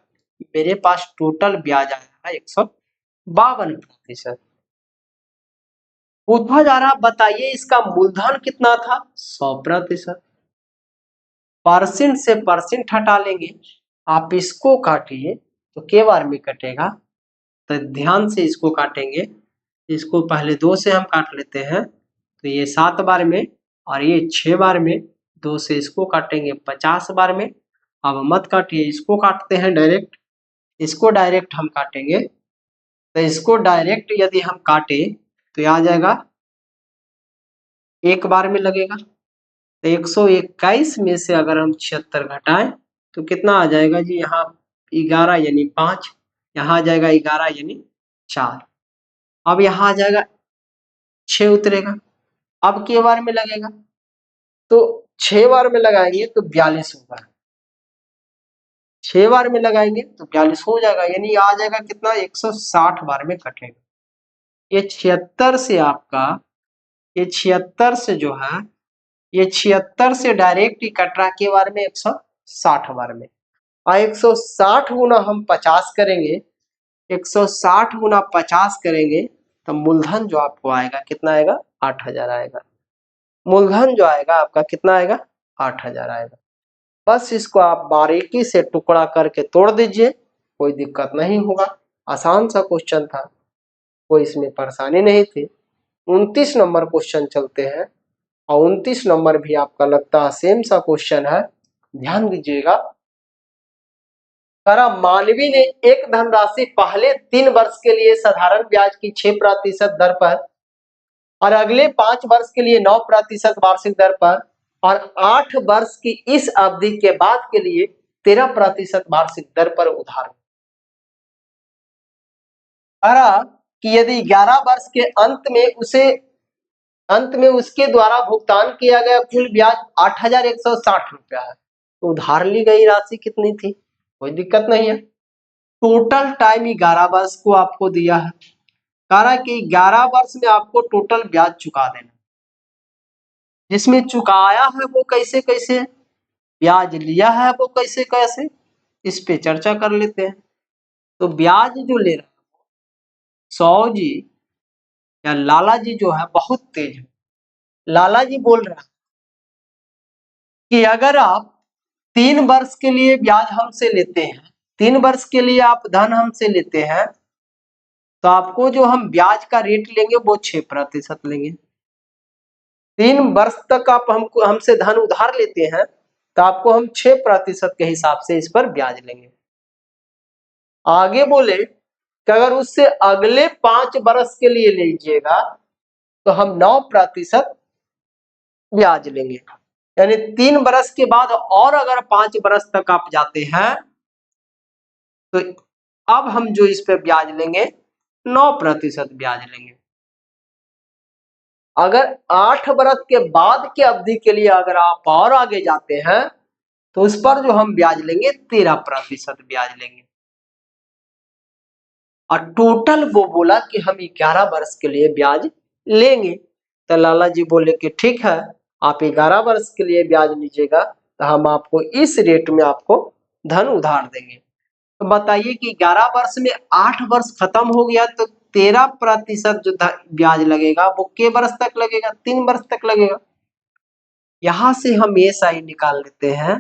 मेरे पास टोटल ब्याज आया है 152%। पूछा जा रहा, बताइए इसका मूलधन कितना था? 100%। परसेंट से परसेंट हटा लेंगे, आप इसको काटिए तो के बार में कटेगा, तो ध्यान से इसको काटेंगे। इसको पहले 2 से हम काट लेते हैं, तो ये 7 बार में और ये 6 बार में। 2 से इसको काटेंगे 50 बार में। अब मत काटिए, इसको काटते हैं डायरेक्ट। इसको डायरेक्ट हम काटेंगे, तो इसको डायरेक्ट यदि हम काटे तो आ जाएगा 1 बार में लगेगा। तो 121 में से अगर हम 76 घटाएं तो कितना आ जाएगा जी? यहाँ 11 यानी 5, यहाँ आ जाएगा 11 यानी 4। अब यहाँ आ जाएगा 6 उतरेगा। अब के बार में लगेगा, तो 6 बार में लगाएंगे तो 42 होगा। 6 बार में लगाएंगे तो 42 हो जाएगा, यानी आ जाएगा कितना? 160 बार में कटेगा। ये 76 से आपका, ये 76 से जो है, ये 76 से डायरेक्ट ही कट रहा के बार में 160 बार में। और 160 गुना हम 50 करेंगे, 160 गुना 50 करेंगे तो मूलधन जो आपको आएगा कितना आएगा? 8,000 आएगा। मूलधन जो आएगा आपका कितना आएगा? 8,000 आएगा। बस इसको आप बारीकी से टुकड़ा करके तोड़ दीजिए, कोई दिक्कत नहीं होगा। आसान सा क्वेश्चन था, कोई इसमें परेशानी नहीं थी। 29 नंबर क्वेश्चन चलते हैं, और 29 नंबर भी आपका लगता है सेम सा क्वेश्चन है। ध्यान दीजिएगा। मानवी ने एक धनराशि पहले 3 वर्ष के लिए साधारण ब्याज की 6% दर पर और अगले 5 वर्ष के लिए 9% वार्षिक दर पर और 8 वर्ष की इस अवधि के बाद के लिए 13% वार्षिक दर पर उधार। कि यदि 11 वर्ष के अंत में उसके द्वारा भुगतान किया गया कुल ब्याज 8,160 रुपया है, तो उधार ली गई राशि कितनी थी? कोई दिक्कत नहीं है, टोटल टाइम 11 वर्ष को आपको दिया है। कह रहा है कि 11 वर्ष में आपको टोटल ब्याज चुका देना। जिसमें चुकाया है वो कैसे कैसे, ब्याज लिया है वो कैसे कैसे, इस पे चर्चा कर लेते हैं। तो ब्याज जो ले रहा है सौ जी या लाला जी जो है बहुत तेज है। लाला जी बोल रहा है कि अगर आप 3 वर्ष के लिए ब्याज हमसे लेते हैं, 3 वर्ष के लिए आप धन हमसे लेते हैं, तो आपको जो हम ब्याज का रेट लेंगे वो 6% लेंगे। 3 वर्ष तक आप हमसे धन उधार लेते हैं तो आपको हम 6% के हिसाब से इस पर ब्याज लेंगे। आगे बोले कि अगर उससे अगले 5 वर्ष के लिए लीजिएगा तो हम 9% ब्याज लेंगे। यानी 3 वर्ष के बाद और अगर 5 वर्ष तक आप जाते हैं तो अब हम जो इस पे ब्याज लेंगे 9% ब्याज लेंगे। अगर 8 वर्ष के बाद की अवधि के लिए अगर आप और आगे जाते हैं तो उस पर जो हम ब्याज लेंगे 13% ब्याज लेंगे। और टोटल वो बोला कि हम 11 वर्ष के लिए ब्याज लेंगे। तो लाला जी बोले कि ठीक है, आप 11 वर्ष के लिए ब्याज लीजिएगा तो हम आपको इस रेट में आपको धन उधार देंगे। तो बताइए कि 11 वर्ष में 8 वर्ष खत्म हो गया तो 13% जो ब्याज लगेगा वो के वर्ष तक लगेगा, 3 वर्ष तक लगेगा। यहां से हम एसआई निकाल लेते हैं।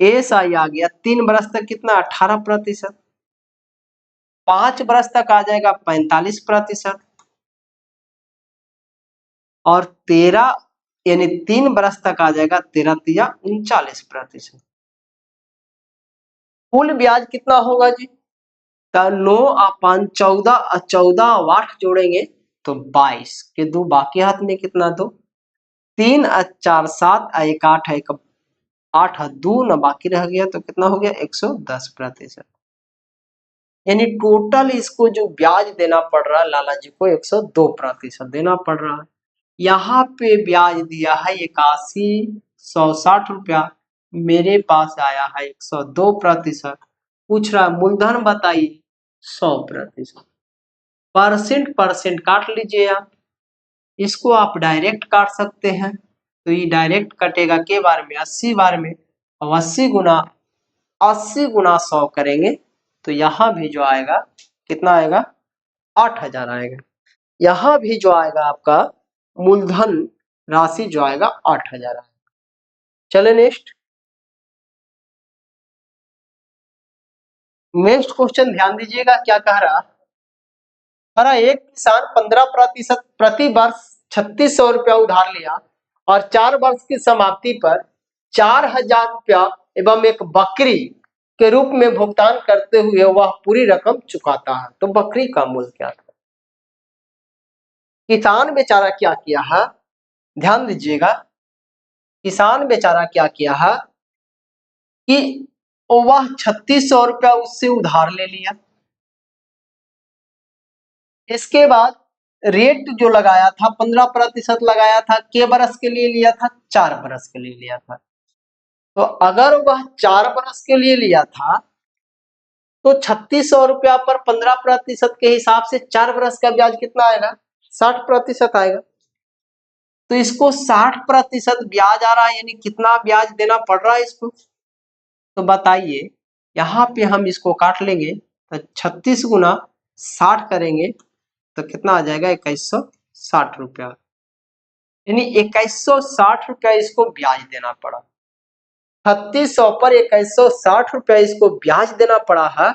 एसआई आ गया 3 वर्ष तक कितना, 18%। 5 वर्ष तक आ जाएगा 45%। और 13 यानी 3 वर्ष तक आ जाएगा 13 तिया 39%। कुल ब्याज कितना होगा जी, तो 9/14 14 8 जोड़ेंगे तो 22 के 2 बाकी हाथ में कितना, 2 3 4 7 1 8 1 8 2 न बाकी रह गया तो कितना हो गया 110%। यानी टोटल इसको जो ब्याज देना पड़ रहा है लाला जी को 102% देना पड़ रहा है। यहाँ पे ब्याज दिया है 8160 रुपया, मेरे पास आया है 102%। पूछ रहा मूलधन बताइए 100%। परसेंट परसेंट काट लीजिए आप, इसको आप डायरेक्ट काट सकते हैं। तो ये डायरेक्ट कटेगा के बार में 80 बार में, और 80 गुना 100 करेंगे तो यहाँ भी जो आएगा कितना आएगा, 8000 आएगा। यहाँ भी जो आएगा आपका मूलधन राशि जो आएगा 8000 आएगा। चले नेक्स्ट क्वेश्चन ध्यान दीजिएगा क्या कह रहा। एक किसान 15% प्रति वर्ष 3600 रुपया उधार लिया और 4 वर्ष की समाप्ति पर 4000 रुपया एवं एक बकरी के रूप में भुगतान करते हुए वह पूरी रकम चुकाता है। तो बकरी का मूल्य क्या था। किसान बेचारा क्या किया है, ध्यान दीजिएगा। किसान बेचारा क्या किया है कि वह 3600 रुपया उससे उधार ले लिया। इसके बाद रेट जो लगाया था 15% लगाया था, के बरस के लिए लिया था, 4 बरस के लिए लिया था। तो अगर वह 4 बरस के लिए लिया था तो 3600 रुपया पर 15% के हिसाब से 4 बरस का ब्याज कितना आएगा, 60% आएगा। तो इसको 60% ब्याज आ रहा है, यानी कितना ब्याज देना पड़ रहा है इसको। तो बताइए, यहाँ पे हम इसको काट लेंगे तो 36 गुना 60 करेंगे तो कितना आ जाएगा 2160 रुपया। यानी 2160 रुपया इसको ब्याज देना पड़ा। 3600 पर 2160 रुपया इसको ब्याज देना पड़ा है।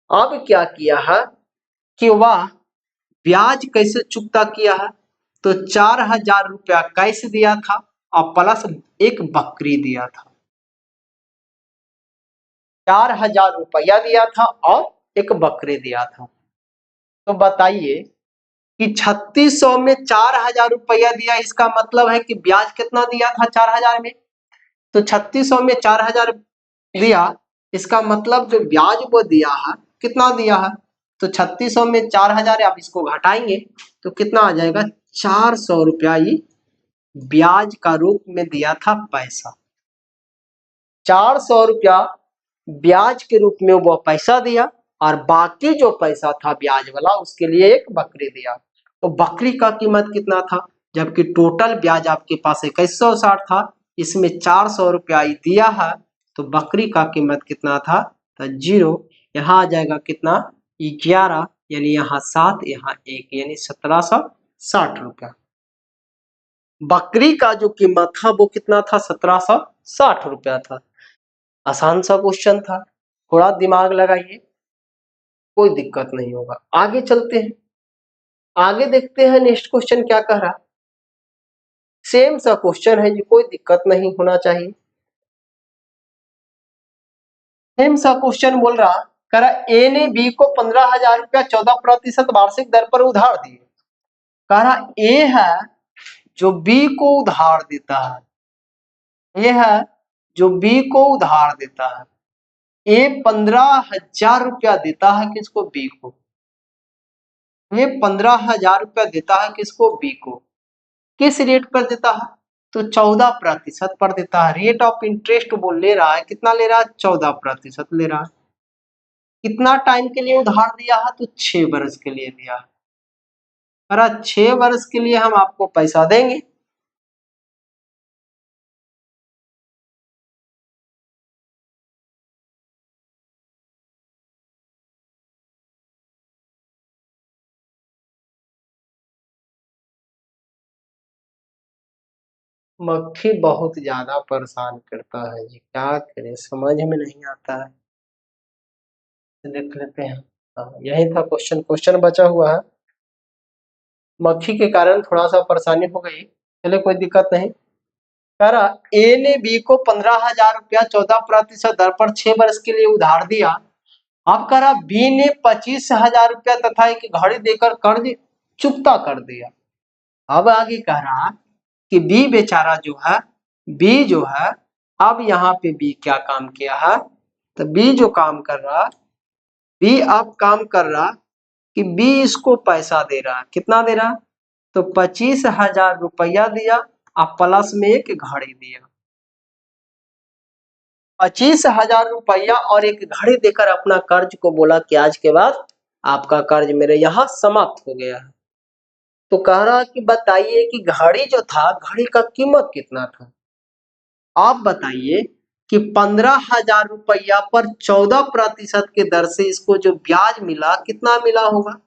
अब क्या किया है कि वह ब्याज कैसे चुकता किया है, तो 4000 रुपया कैश दिया था और प्लस एक बकरी दिया था। 4000 रुपया दिया था और एक बकरी दिया था। तो बताइए कि 3600 में 4000 रुपया दिया, इसका मतलब है कि ब्याज कितना दिया था 4000 में। तो 3600 में 4000 दिया, इसका मतलब जो ब्याज वो दिया है कितना दिया है, तो 3600 में 4000 आप इसको घटाएंगे तो कितना आ जाएगा 400 रुपया ही ब्याज का रूप में दिया था पैसा। 400 रुपया ब्याज के रूप में वो पैसा दिया और बाकी जो पैसा था ब्याज वाला उसके लिए एक बकरी दिया। तो बकरी का कीमत कितना था, जबकि टोटल ब्याज आपके पास 2160 था, इसमें 400 रुपया ही दिया है, तो बकरी का कीमत कितना था, तो 0। यहाँ आ जाएगा कितना, 11, यानी यहाँ 7, यहाँ 1, यानी 1760 रुपया। बकरी का जो कीमत था वो कितना था, 1760 रुपया था। आसान सा क्वेश्चन था, थोड़ा दिमाग लगाइए, कोई दिक्कत नहीं होगा। आगे चलते हैं, आगे देखते हैं नेक्स्ट क्वेश्चन क्या कह रहा। सेम सा क्वेश्चन है जी, कोई दिक्कत नहीं होना चाहिए। सेम सा क्वेश्चन बोल रहा, कह रहा ए ने बी को 15,000 रुपया 14% वार्षिक दर पर उधार दिए। कह रहा ए है जो बी को उधार देता है, ये है जो बी को उधार देता है। ए 15,000 रुपया देता है किसको, बी को। ये 15,000 रुपया देता है किसको, बी को। किस रेट पर देता है, तो 14% पर देता है। रेट ऑफ इंटरेस्ट वो ले रहा है, कितना ले रहा है, 14% ले रहा है। कितना टाइम के लिए उधार दिया है, तो 6 वर्ष के लिए दिया है। अरे 6 वर्ष के लिए हम आपको पैसा देंगे। मक्खी बहुत ज्यादा परेशान करता है जी, क्या करें, समझ में नहीं आता है। देख लेते हैं, यही था क्वेश्चन, क्वेश्चन बचा हुआ है। मक्खी के कारण थोड़ा सा परेशानी हो गई, चले कोई दिक्कत नहीं। कह रहा ए ने बी को 15,000 रुपया 14% दर पर 6 वर्ष के लिए उधार दिया। अब कह रहा बी ने 25,000 रुपया तथा एक घड़ी देकर कर्ज चुकता कर दिया। अब आगे कह रहा कि बी बेचारा जो है, बी जो है, अब यहाँ पे बी क्या काम किया है, तो बी जो काम कर रहा, बी अब काम कर रहा कि बी इसको पैसा दे रहा, कितना दे रहा, तो 25,000 रुपया दिया और प्लस में एक घड़ी दिया। 25,000 रुपया और एक घड़ी देकर अपना कर्ज को बोला कि आज के बाद आपका कर्ज मेरे यहाँ समाप्त हो गया है। तो कह रहा कि बताइए कि घड़ी जो था, घड़ी का कीमत कितना था। आप बताइए कि 15,000 रुपया पर 14% के दर से इसको जो ब्याज मिला कितना मिला होगा,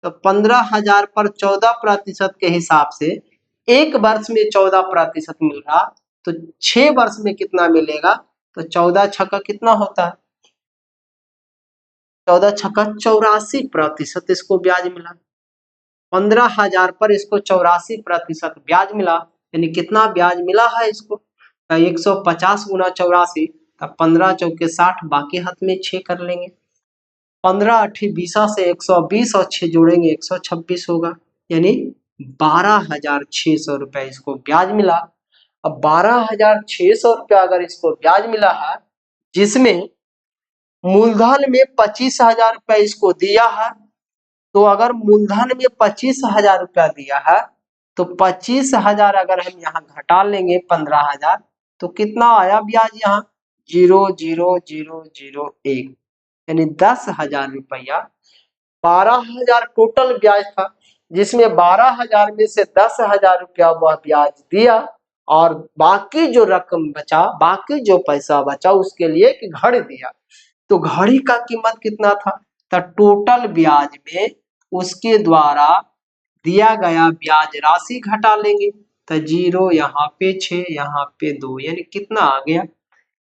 तो 15,000 पर 14% के हिसाब से एक वर्ष में 14% मिल रहा, तो 6 वर्ष में कितना मिलेगा, तो 14 छक्का कितना होता है, 14 छक्का 84% इसको ब्याज मिला। 15,000 पर इसको 84% ब्याज मिला, यानी कितना ब्याज मिला है इसको, 150 गुना 84, तब 15 चौके 60, बाकी हाथ में 6 कर लेंगे। 15 8 20 से 120 और 6 जोड़ेंगे 126 होगा, यानी 12,600 रुपया इसको ब्याज मिला। अब 12,600 रुपया अगर इसको ब्याज मिला है, जिसमें मूलधन में 25,000 रुपया इसको दिया है, तो अगर मूलधन में 25,000 रुपया दिया है, तो 25,000 अगर हम यहाँ घटा लेंगे 15,000, तो कितना आया ब्याज यहाँ, 0,0,0,0,1, यानी 10,000 रुपया। 12,000 टोटल ब्याज था, जिसमें 12,000 में से 10,000 रुपया वह ब्याज दिया और बाकी जो रकम बचा, बाकी जो पैसा बचा उसके लिए एक घड़ी दिया। तो घड़ी का कीमत कितना था, तो टोटल ब्याज में उसके द्वारा दिया गया ब्याज राशि घटा लेंगे, तो 0 यहाँ पे 6, यहाँ पे 2, यानी कितना आ गया,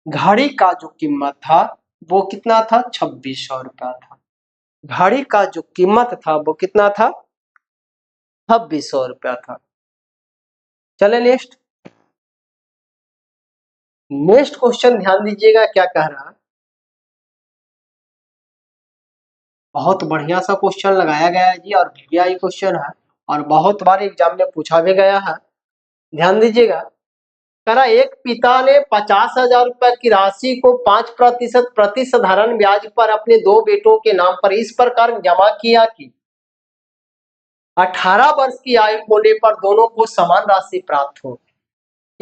घड़ी का जो कीमत था वो कितना था, 2600 रुपया था। घड़ी का जो कीमत था वो कितना था, 2600 रुपया था। चले नेक्स्ट, नेक्स्ट क्वेश्चन ध्यान दीजिएगा क्या कह रहा है। बहुत बढ़िया सा क्वेश्चन लगाया गया है जी, और वीआई क्वेश्चन है और बहुत बार एग्जाम में पूछा भी गया है, ध्यान दीजिएगा। करा एक पिता ने 50,000 रुपए की राशि को 5% प्रति साधारण ब्याज पर अपने दो बेटों के नाम पर इस प्रकार जमा किया कि 18 वर्ष की आयु होने पर दोनों को समान राशि प्राप्त हो।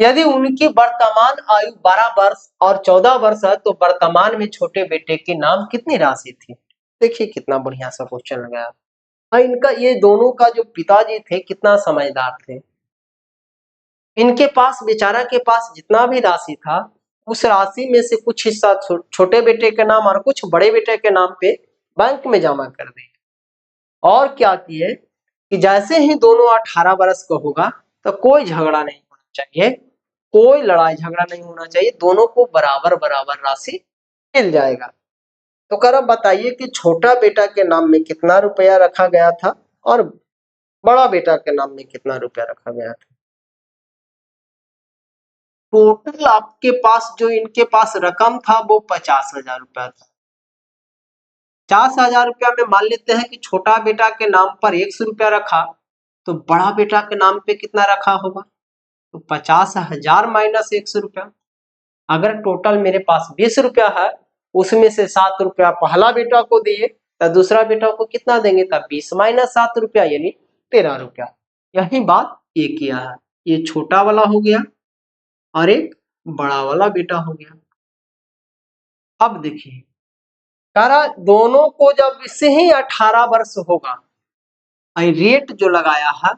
यदि उनकी वर्तमान आयु 12 वर्ष और 14 वर्ष है तो वर्तमान में छोटे बेटे के नाम कितनी राशि थी। देखिए कितना बढ़िया सा क्वेश्चन लगाया। इनका ये दोनों का जो पिताजी थे कितना समझदार थे। इनके पास बेचारा के पास जितना भी राशि था उस राशि में से कुछ हिस्सा छोटे बेटे के नाम और कुछ बड़े बेटे के नाम पे बैंक में जमा कर दिया। और क्या किए कि जैसे ही दोनों 18 वर्ष का होगा तो कोई झगड़ा नहीं होना चाहिए, कोई लड़ाई झगड़ा नहीं होना चाहिए, दोनों को बराबर बराबर राशि मिल जाएगा। तो कर अब बताइए कि छोटा बेटा के नाम में कितना रुपया रखा गया था और बड़ा बेटा के नाम में कितना रुपया रखा गया था। टोटल आपके पास जो इनके पास रकम था वो 50,000 रुपया था। 50,000 रुपया में मान लेते हैं कि छोटा बेटा के नाम पर 100 रुपया रखा तो बड़ा बेटा के नाम पे कितना रखा होगा, तो 50,000 माइनस 100 रुपया। अगर टोटल मेरे पास 20 रुपया है उसमें से 7 रुपया पहला बेटा को दिए तो दूसरा बेटा को कितना देंगे, तब 20 माइनस 7 रुपया यानी 13 रुपया। यही बात ये किया है, ये छोटा वाला हो गया और एक बड़ा वाला बेटा हो गया। अब देखिए करा दोनों को जब इससे ही 18 वर्ष होगा, रेट जो लगाया है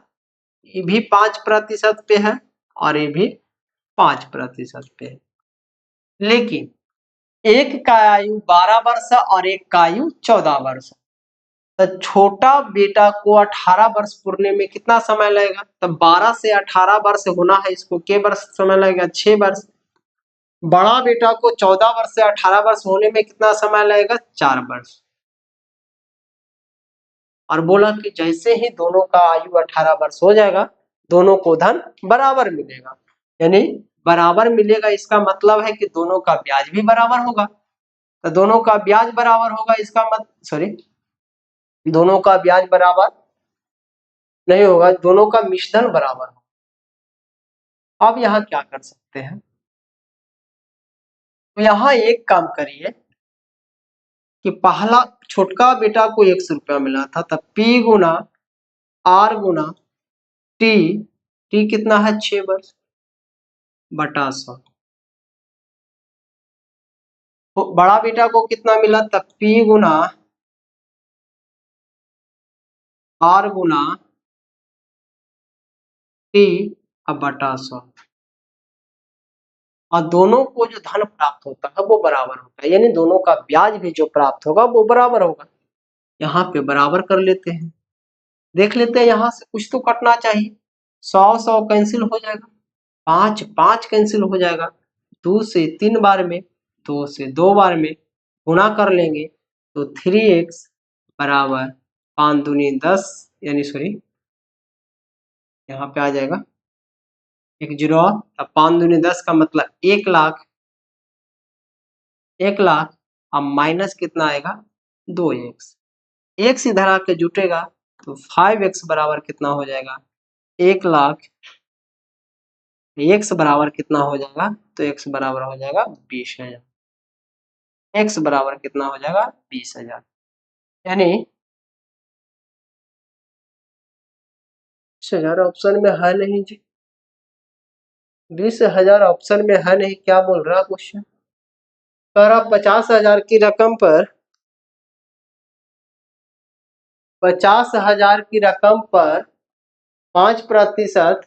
ये भी 5% पे है और ये भी 5% पे है, लेकिन एक का आयु 12 वर्ष और एक का आयु 14 वर्ष। तो छोटा बेटा को 18 वर्ष पूरने में कितना समय लगेगा, तब 12 से 18 वर्ष होना है, इसको के वर्ष समय लगेगा, 6 वर्ष। बड़ा बेटा को 14 वर्ष से 18 वर्ष होने में कितना समय लगेगा, 4 वर्ष। और बोला कि जैसे ही दोनों का आयु 18 वर्ष हो जाएगा दोनों को धन बराबर मिलेगा, यानी बराबर मिलेगा इसका मतलब है कि दोनों का ब्याज भी बराबर होगा। तो दोनों का ब्याज बराबर होगा इसका दोनों का ब्याज बराबर नहीं होगा, दोनों का मिश्रण बराबर होगा। अब यहाँ क्या कर सकते हैं, तो यहाँ एक काम करिए कि पहला छोटका बेटा को 100 रुपया मिला था, तब P गुना R गुना टी कितना है 6 वर्ष बटा 100। तो बड़ा बेटा को कितना मिला, तब P गुना R गुना टी अब बटा 100। और दोनों को जो धन प्राप्त होता है वो बराबर होता है, यानी दोनों का ब्याज भी जो प्राप्त होगा वो बराबर होगा। यहाँ पे बराबर कर लेते हैं, देख लेते हैं यहाँ से कुछ तो कटना चाहिए। 100 कैंसिल हो जाएगा, 5 कैंसिल हो जाएगा, 2 से 3 बार में, 2 से 2 बार में गुणा कर लेंगे तो 3x बराबर 5 दूनी 10 यानी सॉरी यहाँ पे आ जाएगा 1 जीरो, अब 5 दूनी 10 का मतलब 1 लाख, 1 लाख। अब माइनस कितना आएगा 2x, x इधर आके जुटेगा तो 5x बराबर कितना हो जाएगा 1 लाख। x बराबर कितना हो जाएगा, तो x बराबर हो जाएगा 20,000। x बराबर कितना हो जाएगा 20,000, यानी 20,000 ऑप्शन में है नहीं जी, 20,000 ऑप्शन में है नहीं। क्या बोल रहा क्वेश्चन, कह रहा 50,000 की रकम पर 50,000 की रकम पर 5%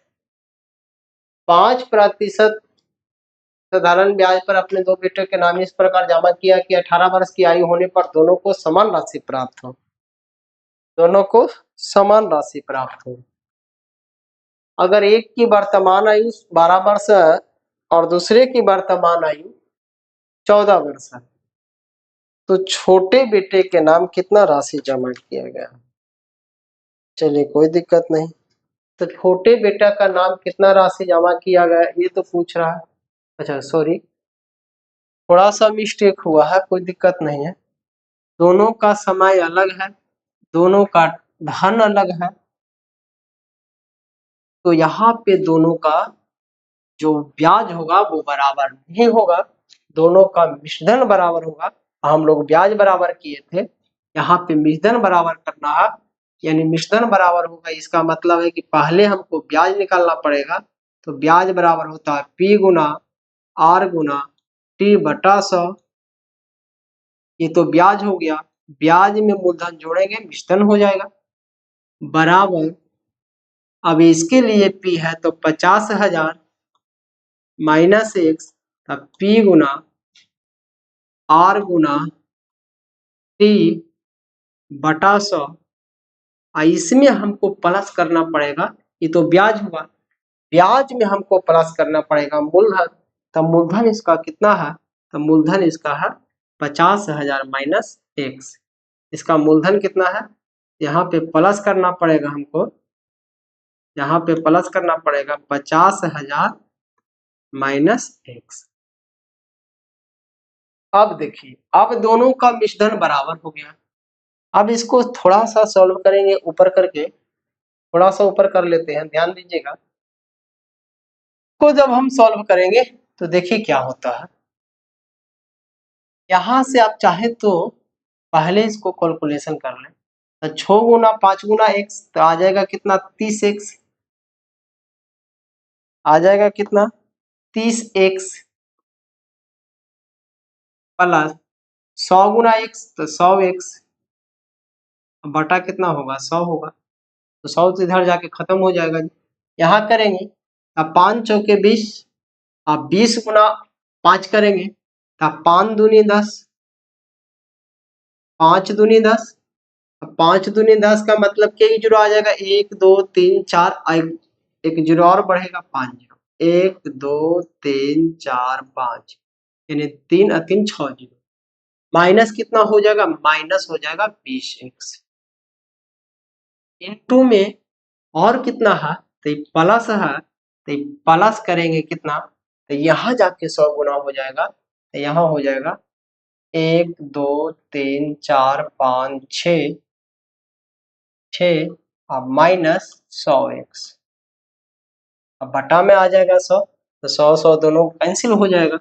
साधारण ब्याज पर अपने दो बेटों के नाम इस प्रकार जमा किया कि 18 वर्ष की आयु होने पर दोनों को समान राशि प्राप्त हो, दोनों को समान राशि प्राप्त हो। अगर एक की वर्तमान आयु 12 वर्ष है और दूसरे की वर्तमान आयु 14 वर्ष है तो छोटे बेटे के नाम कितना राशि जमा किया गया। चलिए कोई दिक्कत नहीं, तो छोटे बेटा का नाम कितना राशि जमा किया गया ये तो पूछ रहा है। अच्छा सॉरी थोड़ा सा मिस्टेक हुआ है, कोई दिक्कत नहीं है। दोनों का समय अलग है, दोनों का धन अलग है, तो यहाँ पे दोनों का जो ब्याज होगा वो बराबर नहीं होगा, दोनों का मिश्रण बराबर होगा। हम लोग ब्याज बराबर किए थे, यहाँ पे मिश्रण बराबर करना है, यानी मिश्रण बराबर होगा इसका मतलब है कि पहले हमको ब्याज निकालना पड़ेगा तो ब्याज बराबर होता है P गुना R गुना T बटा 100। ये तो ब्याज हो गया, ब्याज में मूलधन जोड़ेंगे मिश्रण हो जाएगा, बराबर अब इसके लिए P है तो 50,000 माइनस एक्स, तब P गुना R गुना T बटा 100। इसमें हमको प्लस करना पड़ेगा, ये तो ब्याज हुआ, ब्याज में हमको प्लस करना पड़ेगा मूलधन। तब मूलधन इसका कितना है, तो मूलधन इसका है 50,000 माइनस एक्स। इसका मूलधन कितना है, यहाँ पे प्लस करना पड़ेगा हमको, यहाँ पे प्लस करना पड़ेगा 50,000 माइनस एक्स। अब देखिए, अब दोनों का मिश्रण बराबर हो गया। अब इसको थोड़ा सा सॉल्व करेंगे ऊपर करके, थोड़ा सा ऊपर कर लेते हैं, ध्यान दीजिएगा। को जब हम सॉल्व करेंगे तो देखिए क्या होता है। यहां से आप चाहे तो पहले इसको कैलकुलेशन कर लें, तो 6 गुना 5 गुना एक्स तो आ जाएगा कितना 30 एक्स, आ जाएगा कितना 30 एक्स प्लस 100 गुना एक्स तो 100 एक्स बटा कितना होगा 100 होगा, तो 100 तो इधर जाके खत्म हो जाएगा। यहाँ करेंगे अब 5 चौके 20, अब 20 गुना 5 करेंगे तब 5 दूनी 10, 5 दूनी 10, 5 दूनी 10 का मतलब क्या जीरो आ जाएगा, 1 2 3 4, एक जीरो और बढ़ेगा 5 जीरो, 1 2 3 4 5, यानी 3 और 3 6 जीरो, माइनस कितना हो जाएगा, माइनस हो जाएगा 20x। इनटू में और कितना है तो प्लस है, तो प्लस करेंगे कितना, तो यहाँ जाके 100 गुना हो जाएगा, तो यहाँ हो जाएगा 1 2 3 4 5 6 अब माइनस 100x, अब बटा में आ जाएगा 100, तो 100 100 दोनों कैंसिल हो जाएगा।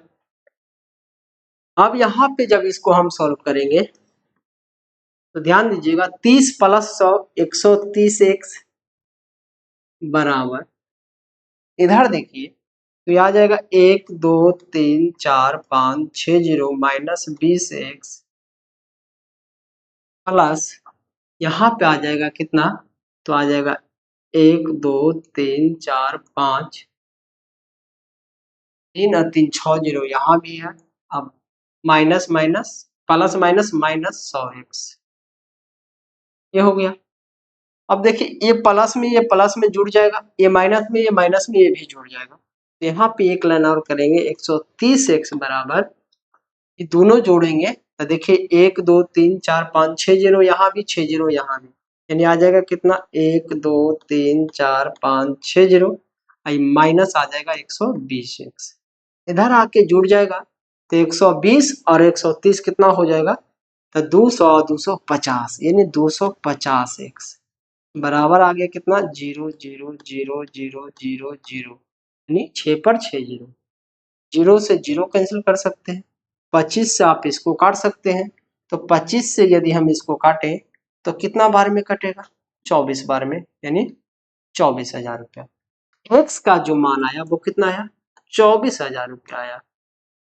अब यहाँ पे जब इसको हम सॉल्व करेंगे तो ध्यान दीजिएगा 30 प्लस 100 130x बराबर, इधर देखिए तो ये आ जाएगा 1 2 3 4 5 6 जीरो माइनस 20x प्लस यहाँ पे आ जाएगा कितना, तो आ जाएगा 1 2 3 4 5 3 और 3 6 जीरो यहाँ भी है, अब minus minus plus minus minus 100x, ये हो गया। अब देखिए ये प्लस में जुड़ जाएगा, ये माइनस में ये भी जुड़ जाएगा, तो यहाँ पे एक लाइन और करेंगे 130x बराबर, ये दोनों जोड़ेंगे तो देखिए 1 2 3 4 5 6 जीरो यहाँ भी 6 जीरो यहाँ भी, यानी आ जाएगा कितना 1 2 3 4 5 6 जीरो, माइनस आ जाएगा 120x, इधर आके जुड़ जाएगा तो 120 और 130 कितना हो जाएगा, तो 200 250, यानी 250x बराबर आ गया कितना 0 0 0 0 0 0, यानी 6 पर 6 जीरो, जीरो से जीरो कैंसिल कर सकते हैं, 25 से आप इसको काट सकते हैं, तो 25 से यदि हम इसको काटें तो कितना बार में कटेगा 24 बार में, यानी 24,000 रुपया। एक्स का जो मान आया वो कितना आया 24,000 रुपया आया,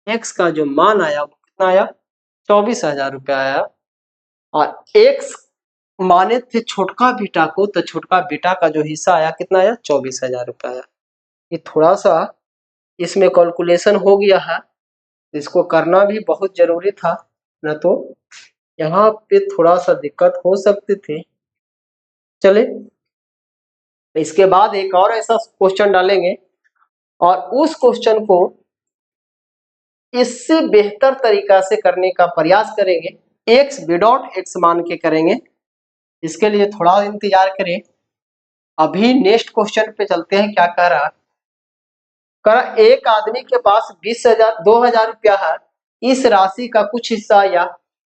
एक्स का जो मान आया वो कितना आया 24,000 रुपया आया। और एक्स माने थे छोटका बेटा को, तो छोटका बेटा का जो हिस्सा आया कितना आया 24,000 रुपया आया। ये थोड़ा सा इसमें कैलकुलेशन हो गया है, इसको करना भी बहुत जरूरी था, न तो यहाँ पे थोड़ा सा दिक्कत हो सकती थी। चले इसके बाद एक और ऐसा क्वेश्चन डालेंगे और उस क्वेश्चन को इससे बेहतर तरीका से करने का प्रयास करेंगे, एक्स विदाउट एक्स मान के करेंगे, इसके लिए थोड़ा इंतजार करें। अभी नेक्स्ट क्वेश्चन पे चलते हैं, क्या कह रहा एक आदमी के पास 2,000 रुपया है, इस राशि का कुछ हिस्सा या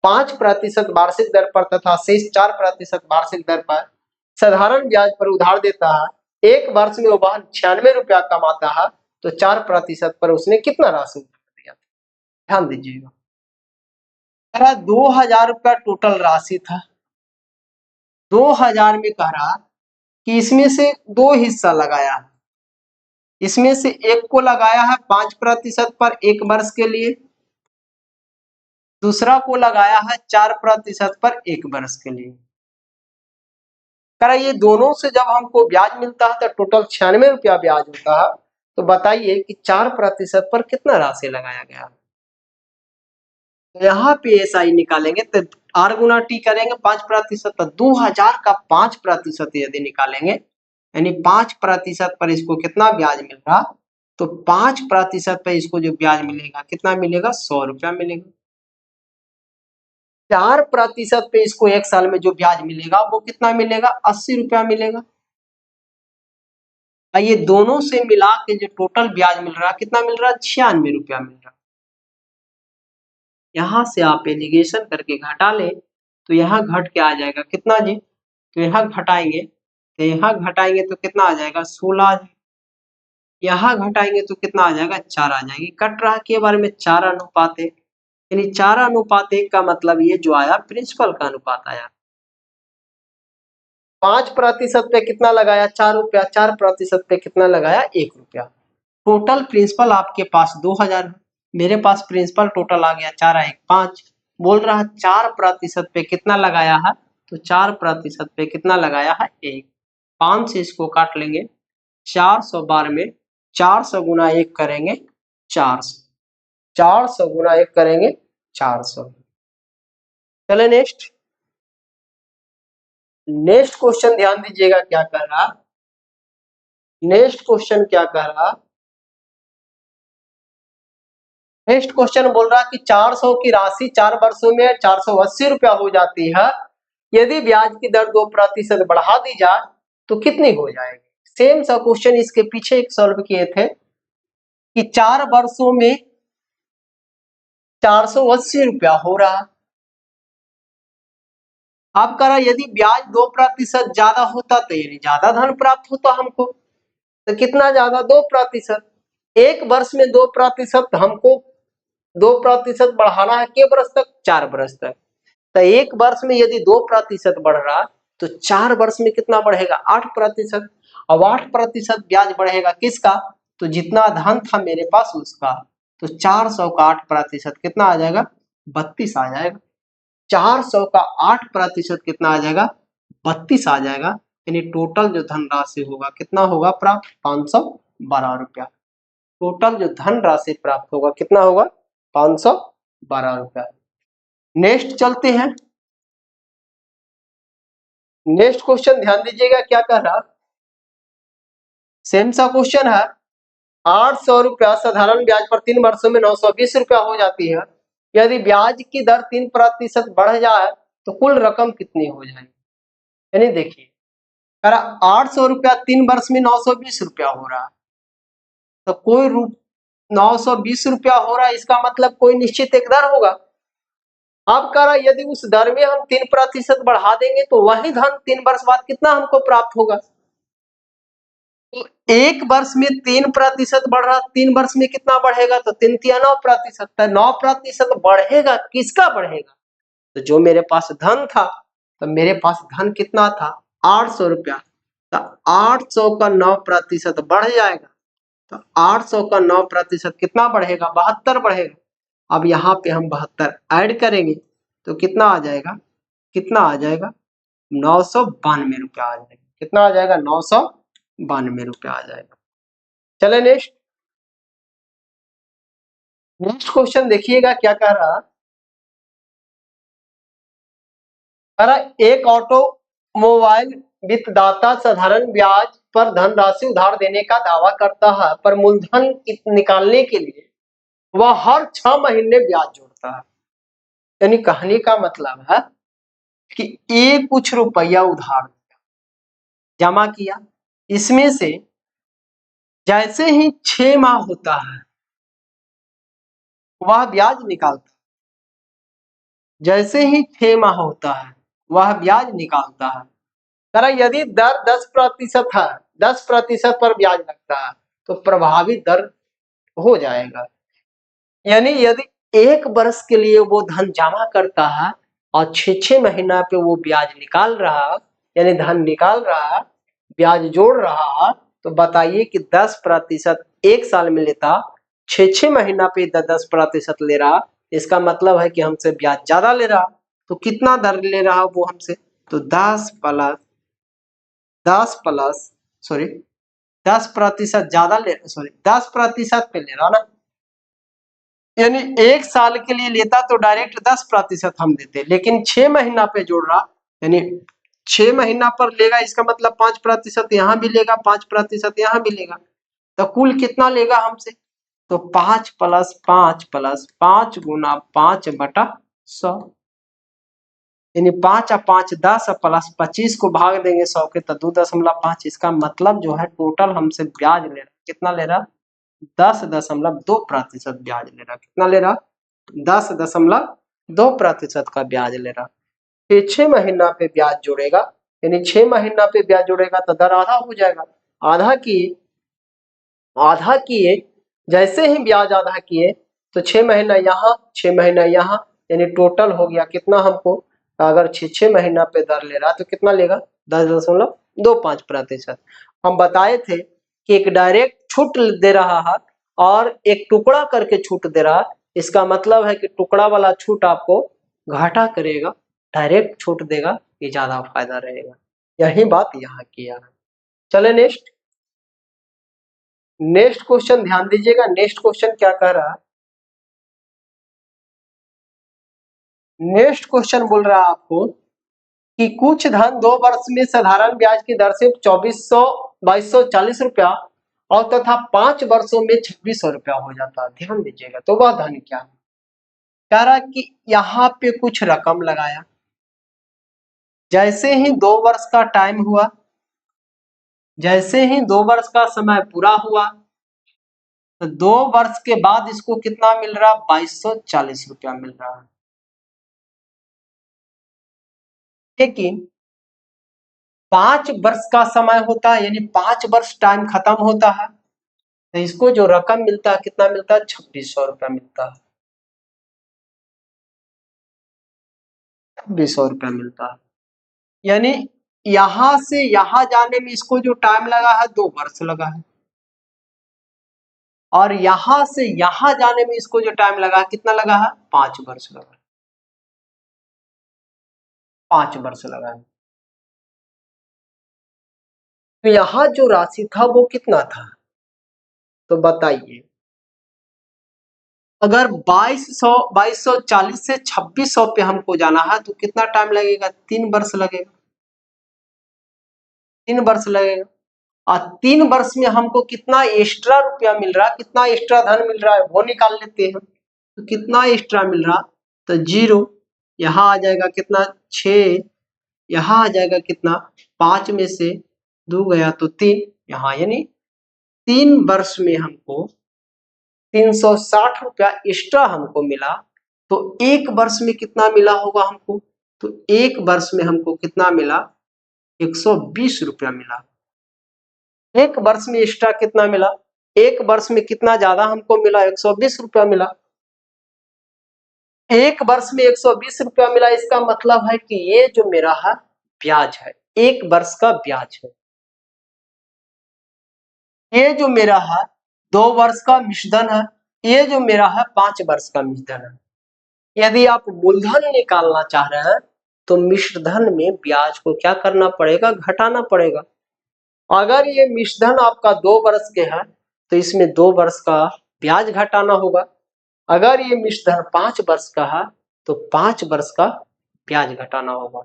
5% वार्षिक दर पर तथा शेष 4% वार्षिक दर पर साधारण ब्याज पर उधार देता है, एक वर्ष में वह 96 रुपया कमाता है, तो 4% पर उसने कितना राशि दिया, ध्यान दीजिएगा। 2,000 रुपया टोटल राशि था, 2,000 में कह रहा कि इसमें से दो हिस्सा लगाया, इसमें से एक को लगाया है 5% पर 1 वर्ष के लिए, दूसरा को लगाया है 4% पर 1 वर्ष के लिए। करा ये दोनों से जब हमको ब्याज मिलता है तो टोटल 96 रुपया ब्याज होता है। तो बताइए कि 4% पर कितना राशि लगाया गया। तो यहाँ पे एसआई निकालेंगे तो आर गुना टी करेंगे 5%, तो 2000 का 5% यदि निकालेंगे यानी 5% पर इसको कितना ब्याज मिल रहा, तो 5% पर इसको जो ब्याज मिलेगा कितना मिलेगा, 100 रुपया मिलेगा। 4% पे इसको 1 साल में जो ब्याज मिलेगा वो कितना मिलेगा, 80 रुपया मिलेगा। ये दोनों से मिला के जो टोटल ब्याज मिल रहा कितना मिल रहा, 96 रुपया मिल रहा। यहाँ से आप एलिगेशन करके घटा ले तो यहाँ घट के आ जाएगा कितना जी, तो यहाँ घटाएंगे तो यहाँ घटाएंगे तो कितना आ जाएगा, 16 आ जाएगा। यहाँ घटाएंगे तो कितना आ जाएगा, 4 आ जाएगी। कट रहा के बारे में 4:1, यानी 4:1 का मतलब ये जो आया प्रिंसिपल का अनुपात आया। 5% पे कितना लगाया, 4 रुपया, 4% पे कितना लगाया, 1 रुपया। टोटल प्रिंसिपल आपके पास 2000 है, मेरे पास प्रिंसिपल टोटल आ गया 4×1=5। बोल रहा है 4% पे कितना लगाया है, तो 4% पे कितना लगाया है, 1। 5 से इसको काट लेंगे, 400 बार में 400 गुना 1 करेंगे 400, 400 गुना 1 करेंगे 400। चले नेक्स्ट क्वेश्चन ध्यान दीजिएगा क्या कर रहा। नेक्स्ट क्वेश्चन क्या कर रहा, नेक्स्ट क्वेश्चन बोल रहा कि 400 की राशि 4 वर्षों में 480 रुपया हो जाती है, यदि ब्याज की दर 2% बढ़ा दी जाए तो कितनी हो जाएगी। सेम सा क्वेश्चन इसके पीछे एक सॉल्व किए थे कि 4 वर्षों में 480 रुपया हो रहा। अब करा यदि ब्याज 2% ज्यादा होता तो यानी ज्यादा धन प्राप्त होता हमको, तो कितना ज्यादा, 2%। 1 वर्ष में 2% हमको 2% बढ़ाना है के वर्ष तक, 4 वर्ष तक। तो 1 वर्ष में यदि 2% बढ़ रहा तो 4 वर्ष में कितना बढ़ेगा, 8%। अब 8% ब्याज बढ़ेगा किसका, तो जितना धन था मेरे पास उसका, तो 400 का 8% कितना आ जाएगा, 32 आ जाएगा। 400 का 8% कितना आ जाएगा, 32 आ जाएगा। यानी टोटल जो धनराशि होगा कितना होगा प्राप्त, 512 रुपया। टोटल जो धन राशि प्राप्त होगा कितना होगा, 512 रुपया। नेक्स्ट चलते हैं, नेक्स्ट क्वेश्चन ध्यान दीजिएगा क्या कह रहा, सेम सा क्वेश्चन है। 800 रुपया साधारण ब्याज पर 3 वर्षों में 920 रुपया हो जाती है, यदि ब्याज की दर 3% बढ़ जाए तो कुल रकम कितनी हो जाएगी। यानी देखिए 800 रुपया 3 वर्ष में 920 रुपया हो रहा, तो कोई 920 रुपया हो रहा है, इसका मतलब कोई निश्चित एक दर होगा। अब कह रहा यदि उस दर में हम 3% बढ़ा देंगे तो वही धन 3 वर्ष बाद कितना हमको प्राप्त होगा। तो 1 वर्ष में 3% बढ़ रहा, 3 वर्ष में कितना बढ़ेगा, तो 3×9%, 9% बढ़ेगा, किसका बढ़ेगा, तो जो मेरे पास धन था, तो मेरे पास धन कितना था, 800 रुपया, तो 800 का 9% बढ़ जाएगा, तो 800 का 9% कितना बढ़ेगा, 72 बढ़ेगा। अब यहाँ पे हम 72 ऐड करेंगे तो कितना आ जाएगा, कितना आ जाएगा, 992 रुपया आ जाएगा। कितना आ जाएगा, 992 रुपया आ जाएगा। चले नेक्स्ट क्वेश्चन देखिएगा क्या कह रहा, एक ऑटोमोबाइल वित्तदाता साधारण ब्याज पर धनराशि उधार देने का दावा करता है, पर मूलधन निकालने के लिए वह हर 6 महीने ब्याज जोड़ता है। यानी कहने का मतलब है कि एक कुछ रुपया उधार जमा किया, इसमें से जैसे ही 6 माह होता है वह ब्याज निकालता, जैसे ही 6 माह होता है वह ब्याज निकालता है। यदि दर 10% है, 10% पर ब्याज लगता है तो प्रभावित दर हो जाएगा। यानी यदि 1 वर्ष के लिए वो धन जमा करता है और 6 महीना पे वो ब्याज निकाल रहा, यानी धन निकाल रहा, ब्याज जोड़ रहा, तो बताइए कि 10% एक साल में लेता, 6 महीना पे 10% ले रहा, इसका मतलब है कि हमसे ब्याज ज्यादा ले रहा। तो कितना दर ले रहा वो हमसे, तो 10% ज्यादा ले, 10% पे ले रहा ना, यानी एक साल के लिए लेता तो डायरेक्ट 10% हम देते, लेकिन 6 महीना पे जोड़ रहा, यानी 6 महीना पर लेगा, इसका मतलब 5% यहाँ भी लेगा, 5% यहाँ भी लेगा, तो कुल कितना लेगा हमसे, तो 5 + 5 + 5 गुना 5/100, यानी 5 और 5 10 प्लस 25 को भाग देंगे 100 के तो 2.5। इसका मतलब जो है टोटल हमसे ब्याज ले रहा, कितना ले रहा, 10.2% ब्याज ले रहा। कितना ले रहा, 10.2% का ब्याज ले रहा। फिर 6 महीना पे ब्याज जोड़ेगा, यानी 6 महीना पे ब्याज जोड़ेगा तो दर आधा हो जाएगा। आधा किए, जैसे ही ब्याज आधा किए तो 6 महीना यहाँ 6 महीना यहाँ, यानी टोटल हो गया कितना हमको, अगर 6 महीना पे दर ले रहा तो कितना लेगा, 10.25%। हम बताए थे कि एक डायरेक्ट छूट दे रहा है और एक टुकड़ा करके छूट दे रहा है, इसका मतलब है कि टुकड़ा वाला छूट आपको घाटा करेगा, डायरेक्ट छूट देगा ये ज्यादा फायदा रहेगा। यही बात यहाँ किया है। चले नेक्स्ट क्वेश्चन ध्यान दीजिएगा। नेक्स्ट क्वेश्चन क्या कह रहा है, नेक्स्ट क्वेश्चन बोल रहा है आपको कि कुछ धन 2 वर्ष में साधारण ब्याज की दर से 2240 रुपया और तथा 5 वर्षों में 2600 रुपया हो जाता है। ध्यान दीजिएगा, तो वह धन क्या है, कह रहा कि यहाँ पे कुछ रकम लगाया, जैसे ही 2 वर्ष का टाइम हुआ, जैसे ही 2 वर्ष का समय पूरा हुआ तो 2 वर्ष के बाद इसको कितना मिल रहा, 2240 रुपया मिल रहा है। लेकिन 5 वर्ष का समय होता है, यानी 5 वर्ष टाइम खत्म होता है, तो इसको जो रकम मिलता है कितना मिलता है, 2600 रुपया मिलता है, 2600 रुपया मिलता है। यानी यहां से यहां जाने में इसको जो टाइम लगा है 2 वर्ष लगा है, और यहां से यहां जाने में इसको जो टाइम लगा है कितना लगा है, 5 वर्ष लगा है, 5 वर्ष लगा है। तो यहां जो राशि था वो कितना था, तो बताइए, अगर 2240 से 2600 पे हमको जाना है तो कितना टाइम लगेगा, 3 वर्ष लगेगा, 3 वर्ष लगेगा। और 3 वर्ष में हमको कितना एक्स्ट्रा रुपया मिल रहा है, कितना एक्स्ट्रा धन मिल रहा है वो निकाल लेते हैं। तो कितना एक्स्ट्रा मिल रहा, तो 0, यहाँ आ जाएगा कितना 6, यहाँ आ जाएगा कितना 5 में से 2 गया तो 3 यहाँ, यानी 3 वर्ष में हमको 360 रुपया एक्स्ट्रा हमको मिला। तो 1 वर्ष में कितना मिला होगा हमको, तो 1 वर्ष में हमको कितना मिला, 120 रुपया मिला। 1 वर्ष में एक्स्ट्रा कितना मिला, 1 वर्ष में कितना ज्यादा हमको मिला, 120 रुपया मिला। 1 वर्ष में 120 रुपया मिला, इसका मतलब है कि ये जो मेरा है ब्याज है, 1 वर्ष का ब्याज है। ये जो मेरा है 2 वर्ष का मिश्रधन है, ये जो मेरा है 5 वर्ष का मिश्रधन है। यदि आप मूलधन निकालना चाह रहे हैं तो मिश्रधन में ब्याज को क्या करना पड़ेगा, घटाना पड़ेगा। अगर ये मिश्रधन आपका 2 वर्ष के है तो इसमें 2 वर्ष का ब्याज घटाना होगा। अगर ये मिश्रधन 5 वर्ष का है तो 5 वर्ष का ब्याज घटाना होगा।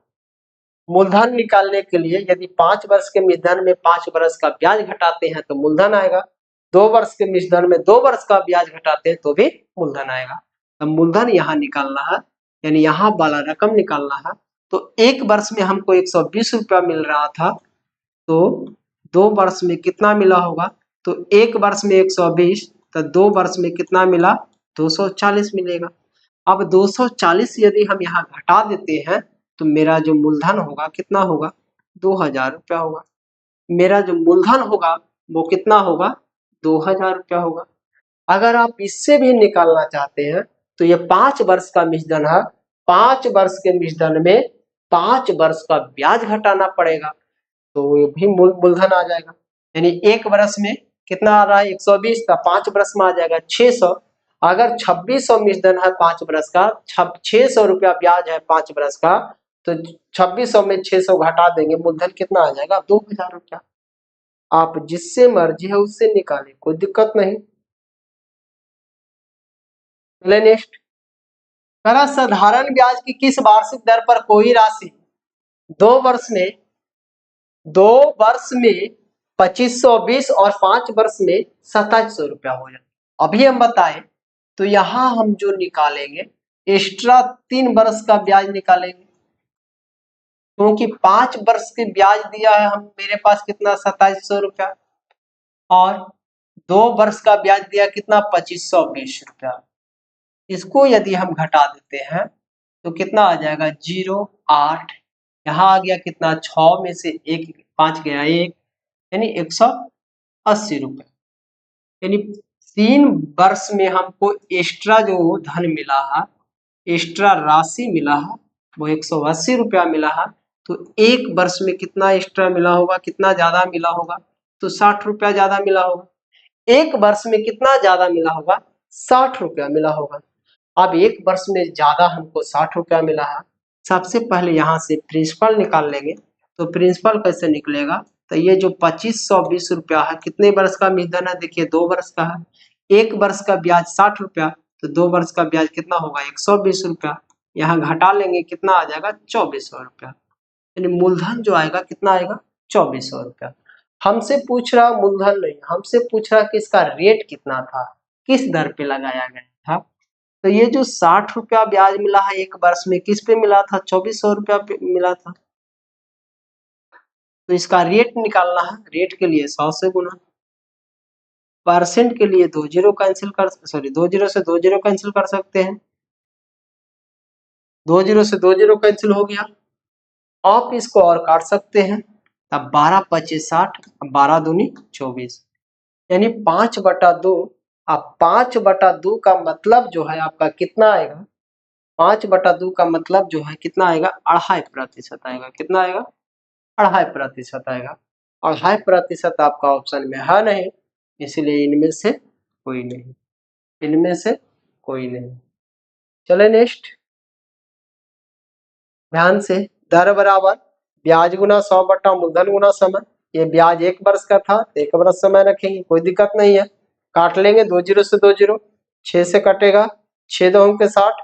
मूलधन निकालने के लिए यदि 5 वर्ष के मिश्रधन में 5 वर्ष का ब्याज घटाते हैं तो मूलधन आएगा, 2 वर्ष के मिश्रधन में 2 वर्ष का ब्याज घटाते हैं तो भी मूलधन आएगा। तो मूलधन यहाँ निकालना है, यानी यहाँ वाला रकम निकालना है। तो 1 वर्ष में हमको 120 रुपया मिल रहा था, तो 2 वर्ष में कितना मिला होगा, तो 1 वर्ष में 120, तो 2 वर्ष में कितना मिला, 240 मिलेगा। अब 240 यदि हम यहाँ घटा देते हैं तो मेरा जो मूलधन होगा कितना होगा, 2000 रुपया होगा। मेरा जो मूलधन होगा वो कितना होगा, 2000 रुपया होगा। अगर आप इससे भी निकालना चाहते हैं तो ये 5 वर्ष का मिश्रधन है, 5 वर्ष के मिश्रधन में 5 वर्ष का ब्याज घटाना पड़ेगा, तो ये भी मूलधन आ जाएगा। यानी एक बरस में कितना आ रहा है 120, तो 5 बरस में आ जाएगा 600। अगर 2600 मूलधन है 5 बरस का, 600 रुपया ब्याज है 5 बरस का, तो 2600 में 600 घटा देंगे, मूलधन कितना आ जाएगा 2000 रुपया। आप जिससे मर्जी है उससे निकालें, कोई दिक्कत नहीं। चले नेक्स्ट। करा साधारण ब्याज की किस वार्षिक दर पर कोई राशि 2 वर्ष में 2520 और 5 वर्ष में 2700 रुपया हो जाए। अभी हम बताएं तो यहां हम जो निकालेंगे एक्स्ट्रा 3 वर्ष का ब्याज निकालेंगे, क्योंकि 5 वर्ष के ब्याज दिया है हम, मेरे पास कितना 2700 रुपया, और 2 वर्ष का ब्याज दिया कितना 2520 रुपया। इसको यदि हम घटा देते हैं तो कितना आ जाएगा 0.8, यहाँ आ गया कितना 6 में से 1 5 गया 1, यानी 180 रुपये। यानी 3 वर्ष में हमको एक्स्ट्रा जो धन मिला है, एक्स्ट्रा राशि मिला है, वो 180 रुपया मिला है। तो 1 वर्ष में कितना एक्स्ट्रा मिला होगा, कितना ज्यादा मिला होगा, तो 60 रुपया ज्यादा मिला होगा। 1 वर्ष में कितना ज्यादा मिला होगा, 60 रुपया मिला होगा। अब 1 वर्ष में ज्यादा हमको 60 रुपया मिला है, सबसे पहले यहाँ से प्रिंसिपल निकाल लेंगे। तो प्रिंसिपल कैसे निकलेगा, तो ये जो 2520 रुपया है कितने वर्ष का मूलधन है, देखिए 2 वर्ष का है। 1 वर्ष का ब्याज 60 रुपया, तो 2 वर्ष का ब्याज कितना होगा 120 रुपया। यहाँ घटा लेंगे कितना आ जाएगा 2400 रुपया। यानी मूलधन जो आएगा कितना आएगा 2400 रुपया। हमसे पूछ रहा मूलधन नहीं, हमसे पूछ रहा कि इसका रेट कितना था, किस दर पे लगाया गया था। तो ये जो 60 रुपया ब्याज मिला है 1 वर्ष में, किस पे मिला था 2400 रुपया पे मिला था। तो इसका रेट निकालना है, रेट के लिए 100 से गुना, परसेंट के लिए 2 जीरो कैंसिल कर, सॉरी 2 जीरो से 2 जीरो कैंसिल कर सकते हैं, 2 जीरो से 2 जीरो कैंसिल हो गया। आप इसको और काट सकते हैं, तब 12 25 60, 12 दूनी 24, यानी 5/2। अब 5/2 का मतलब जो है आपका कितना आएगा, 5/2 का मतलब जो है कितना आएगा 2.5% आएगा। कितना आएगा 2.5% आएगा। 2.5% आपका ऑप्शन में है नहीं, इसलिए इनमें से कोई नहीं, इनमें से कोई नहीं। चले नेक्स्ट, ध्यान से। दर बराबर ब्याज गुना 100 बटा मूलधन गुना समय। ये ब्याज 1 वर्ष का था तो 1 वर्ष समय रखेंगे, कोई दिक्कत नहीं है। काट लेंगे 2 जीरो से 2 जीरो, 6 से कटेगा, 6 2 के 60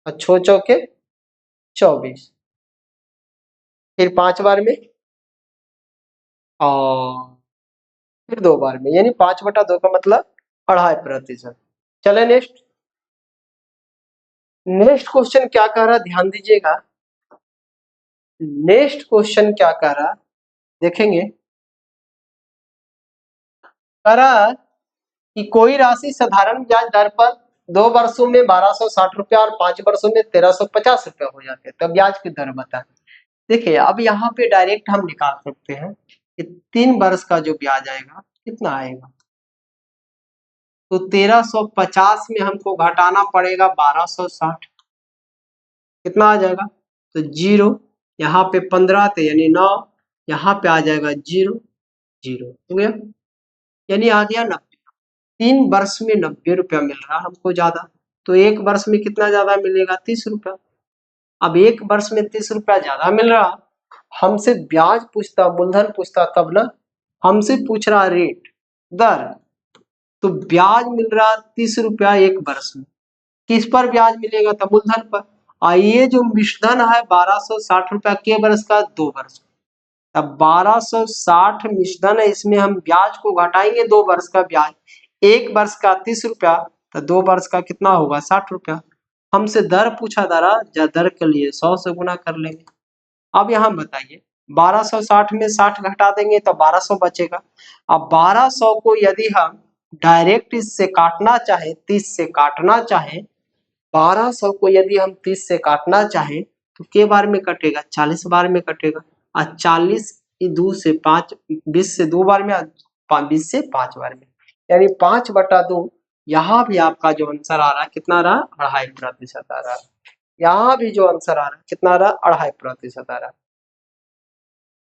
और 6 चौके 24, फिर 5 बार में और फिर 2 बार में, यानी 5/2 का मतलब 2.5%। चले नेक्स्ट। नेक्स्ट क्वेश्चन क्या कह रहा, ध्यान दीजिएगा। नेक्स्ट क्वेश्चन क्या कह रहा देखेंगे। कह रहा कि कोई राशि साधारण ब्याज दर पर 2 वर्षों में 1260 रुपया और 5 वर्षों में 1350 रुपया हो जाते हैं, तो ब्याज की दर बताएं। देखिए अब यहाँ पे डायरेक्ट हम निकाल सकते हैं कि 3 वर्ष का जो ब्याज आएगा कितना आएगा, तो 1350 में हमको घटाना पड़ेगा 1260, कितना आ जाएगा, तो 0, यहाँ पे 15 थे यानी 9, यहाँ पे आ जाएगा 0 0 हो गया, यानी आ गया 90। 3 वर्ष में 90 रुपया मिल रहा हमको ज्यादा, तो 1 वर्ष में कितना ज्यादा मिलेगा 30 रुपया। अब 1 वर्ष में 30 रुपया ज्यादा मिल रहा, हमसे ब्याज पूछता मूलधन पूछता तब ना, हमसे पूछ रहा रेट दर, तो ब्याज मिल रहा 30 रुपया 1 वर्ष में, किस पर ब्याज मिलेगा तो मूलधन पर। आइए जो मिश्रधन है 1260 रुपया के वर्ष का 2 वर्ष, तब 1260 मिश्रधन है, इसमें हम ब्याज को घटाएंगे 2 वर्ष का ब्याज, 1 वर्ष का 30 रुपया, तो 2 वर्ष का कितना होगा 60 रुपया। हमसे दर पूछा दरा, दर के लिए 100 से गुना कर लेंगे। अब यहाँ बताइए 1260 में 60 घटा देंगे तो 1200 बचेगा। अब 1200 को यदि हम डायरेक्ट इससे काटना चाहे, 30 से काटना चाहे, 1200 को यदि हम 30 से काटना चाहे तो के बार में कटेगा 40 बार में कटेगा, और 40 2 से 5, 20 से 2 बार में, 20 से 5 बार में, यानी 5/2। यहाँ भी आपका जो आंसर आ रहा है कितना रहा 2.5% आ रहा है। यहाँ भी जो आंसर आ रहा है कितना रहा 2.5% आ रहा है।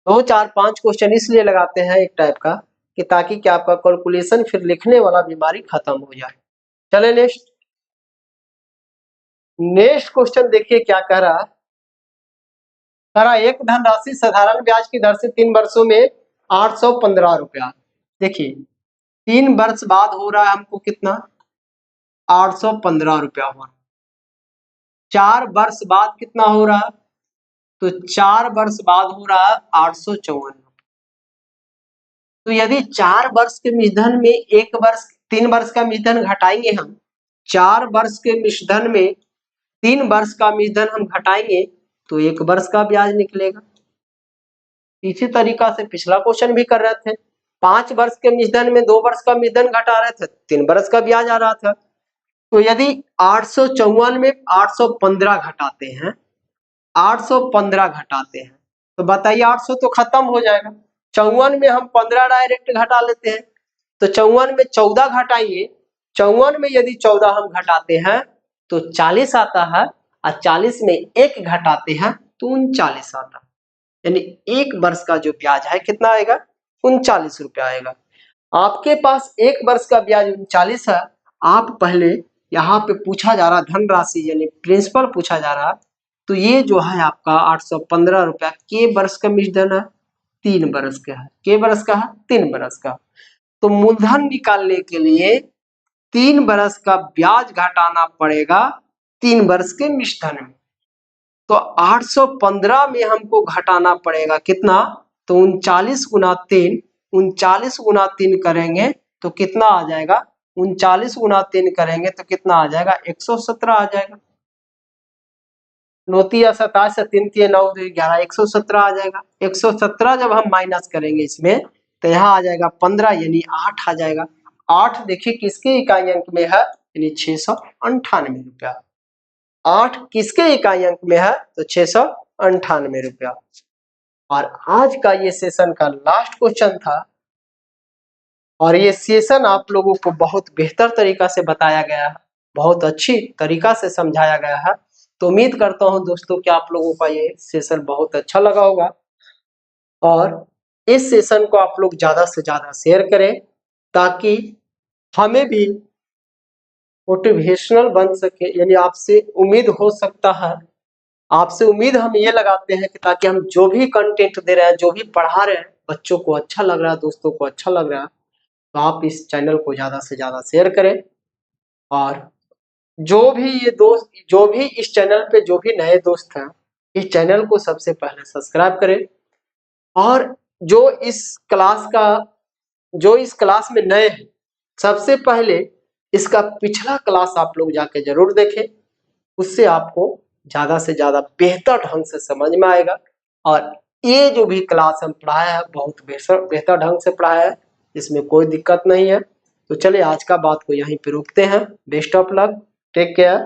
2 4 5 क्वेश्चन इसलिए लगाते हैं एक टाइप का कि ताकि क्या आपका कैलकुलेशन फिर लिखने वाला बीमारी खत्म हो जाए। चले नेक्स्ट क्वेश्चन देखिए क्या कह रहा है। कह रहा एक धनराशि साधारण ब्याज की दर से 3 वर्षों में 815 रुपया। देखिए 3 वर्ष बाद हो रहा है हमको कितना, 815 रुपया हो रहा है। 4 वर्ष बाद कितना हो रहा है, तो 4 वर्ष बाद हो रहा है 854। तो यदि 4 वर्ष के मिश्रण में 1 वर्ष 3 वर्ष का मिश्रण घटाएंगे हम, 4 वर्ष के मिश्रण में 3 वर्ष का मिश्रण हम घटाएंगे तो 1 वर्ष का ब्याज निकलेगा। इसी तरीका से पिछला क्वेश्चन भी कर रहे थे, 5 वर्ष के मिश्रण में 2 वर्ष का मिश्रण घटा रहे थे, 3 वर्ष का ब्याज आ रहा था। तो यदि 854 में 815 घटाते हैं, 815 घटाते हैं तो बताइए 800 तो खत्म हो जाएगा। 54 में हम 15 डायरेक्ट घटा लेते हैं, तो 54 में 14 घटाएंगे, 54 में यदि 14 हम घटाते हैं तो 40 आता है, और 40 में 1 घटाते हैं तो 39 आता है। यानी 1 वर्ष का जो ब्याज है कितना आएगा, 39 रुपया आएगा। आपके पास 1 वर्ष का ब्याज 39 है। आप पहले यहाँ पे पूछा जा रहा धनराशि यानी प्रिंसिपल पूछा जा रहा, तो ये जो है आपका 815 रुपया के वर्ष का मिश्रण है, 3 वर्ष का है। के वर्ष का है, 3 वर्ष का। तो मूलधन निकालने के लिए 3 वर्ष का ब्याज घटाना पड़ेगा 3 वर्ष के मिश्रण में। तो 815 में हमको घटाना पड़ेगा कितना, तो 39 गुना 3, 39 गुना 3 करेंगे तो कितना आ जाएगा, 39 गुना 3 करेंगे तो कितना आ जाएगा, 117 आ जाएगा। 9 तिया 27, 3 तिया 9, 2 11, 117 आ जाएगा। 117 जब हम माइनस करेंगे इसमें तो यहाँ आ जाएगा 15 यानी 8 आ जाएगा। 8 देखिए किसके इकाई अंक में है, यानी 698 रुपया। 8 किसके इकाई अंक में है, तो 698 रुपया। और आज का ये सेशन का लास्ट क्वेश्चन था, और ये सेशन आप लोगों को बहुत बेहतर तरीका से बताया गया है, बहुत अच्छी तरीका से समझाया गया है। तो उम्मीद करता हूं दोस्तों कि आप लोगों का ये सेशन बहुत अच्छा लगा होगा, और इस सेशन को आप लोग ज्यादा से ज्यादा शेयर करें ताकि हमें भी मोटिवेशनल बन सके। यानी आपसे उम्मीद हो सकता है, आपसे उम्मीद हम ये लगाते हैं कि ताकि हम जो भी कंटेंट दे रहे हैं, जो भी पढ़ा रहे हैं, बच्चों को अच्छा लग रहा है, दोस्तों को अच्छा लग रहा है, तो आप इस चैनल को ज्यादा से ज्यादा शेयर करें। और जो भी ये दोस्त, जो भी इस चैनल पे जो भी नए दोस्त हैं, इस चैनल को सबसे पहले सब्सक्राइब करें। और जो इस क्लास में नए हैं, सबसे पहले इसका पिछला क्लास आप लोग जाके जरूर देखें, उससे आपको ज्यादा से ज्यादा बेहतर ढंग से समझ में आएगा। और ये जो भी क्लास हम पढ़ाया है बहुत बेहतर ढंग से पढ़ाया है, इसमें कोई दिक्कत नहीं है। तो चलिए आज का बात को यहीं पे रोकते हैं। Best of luck, take care.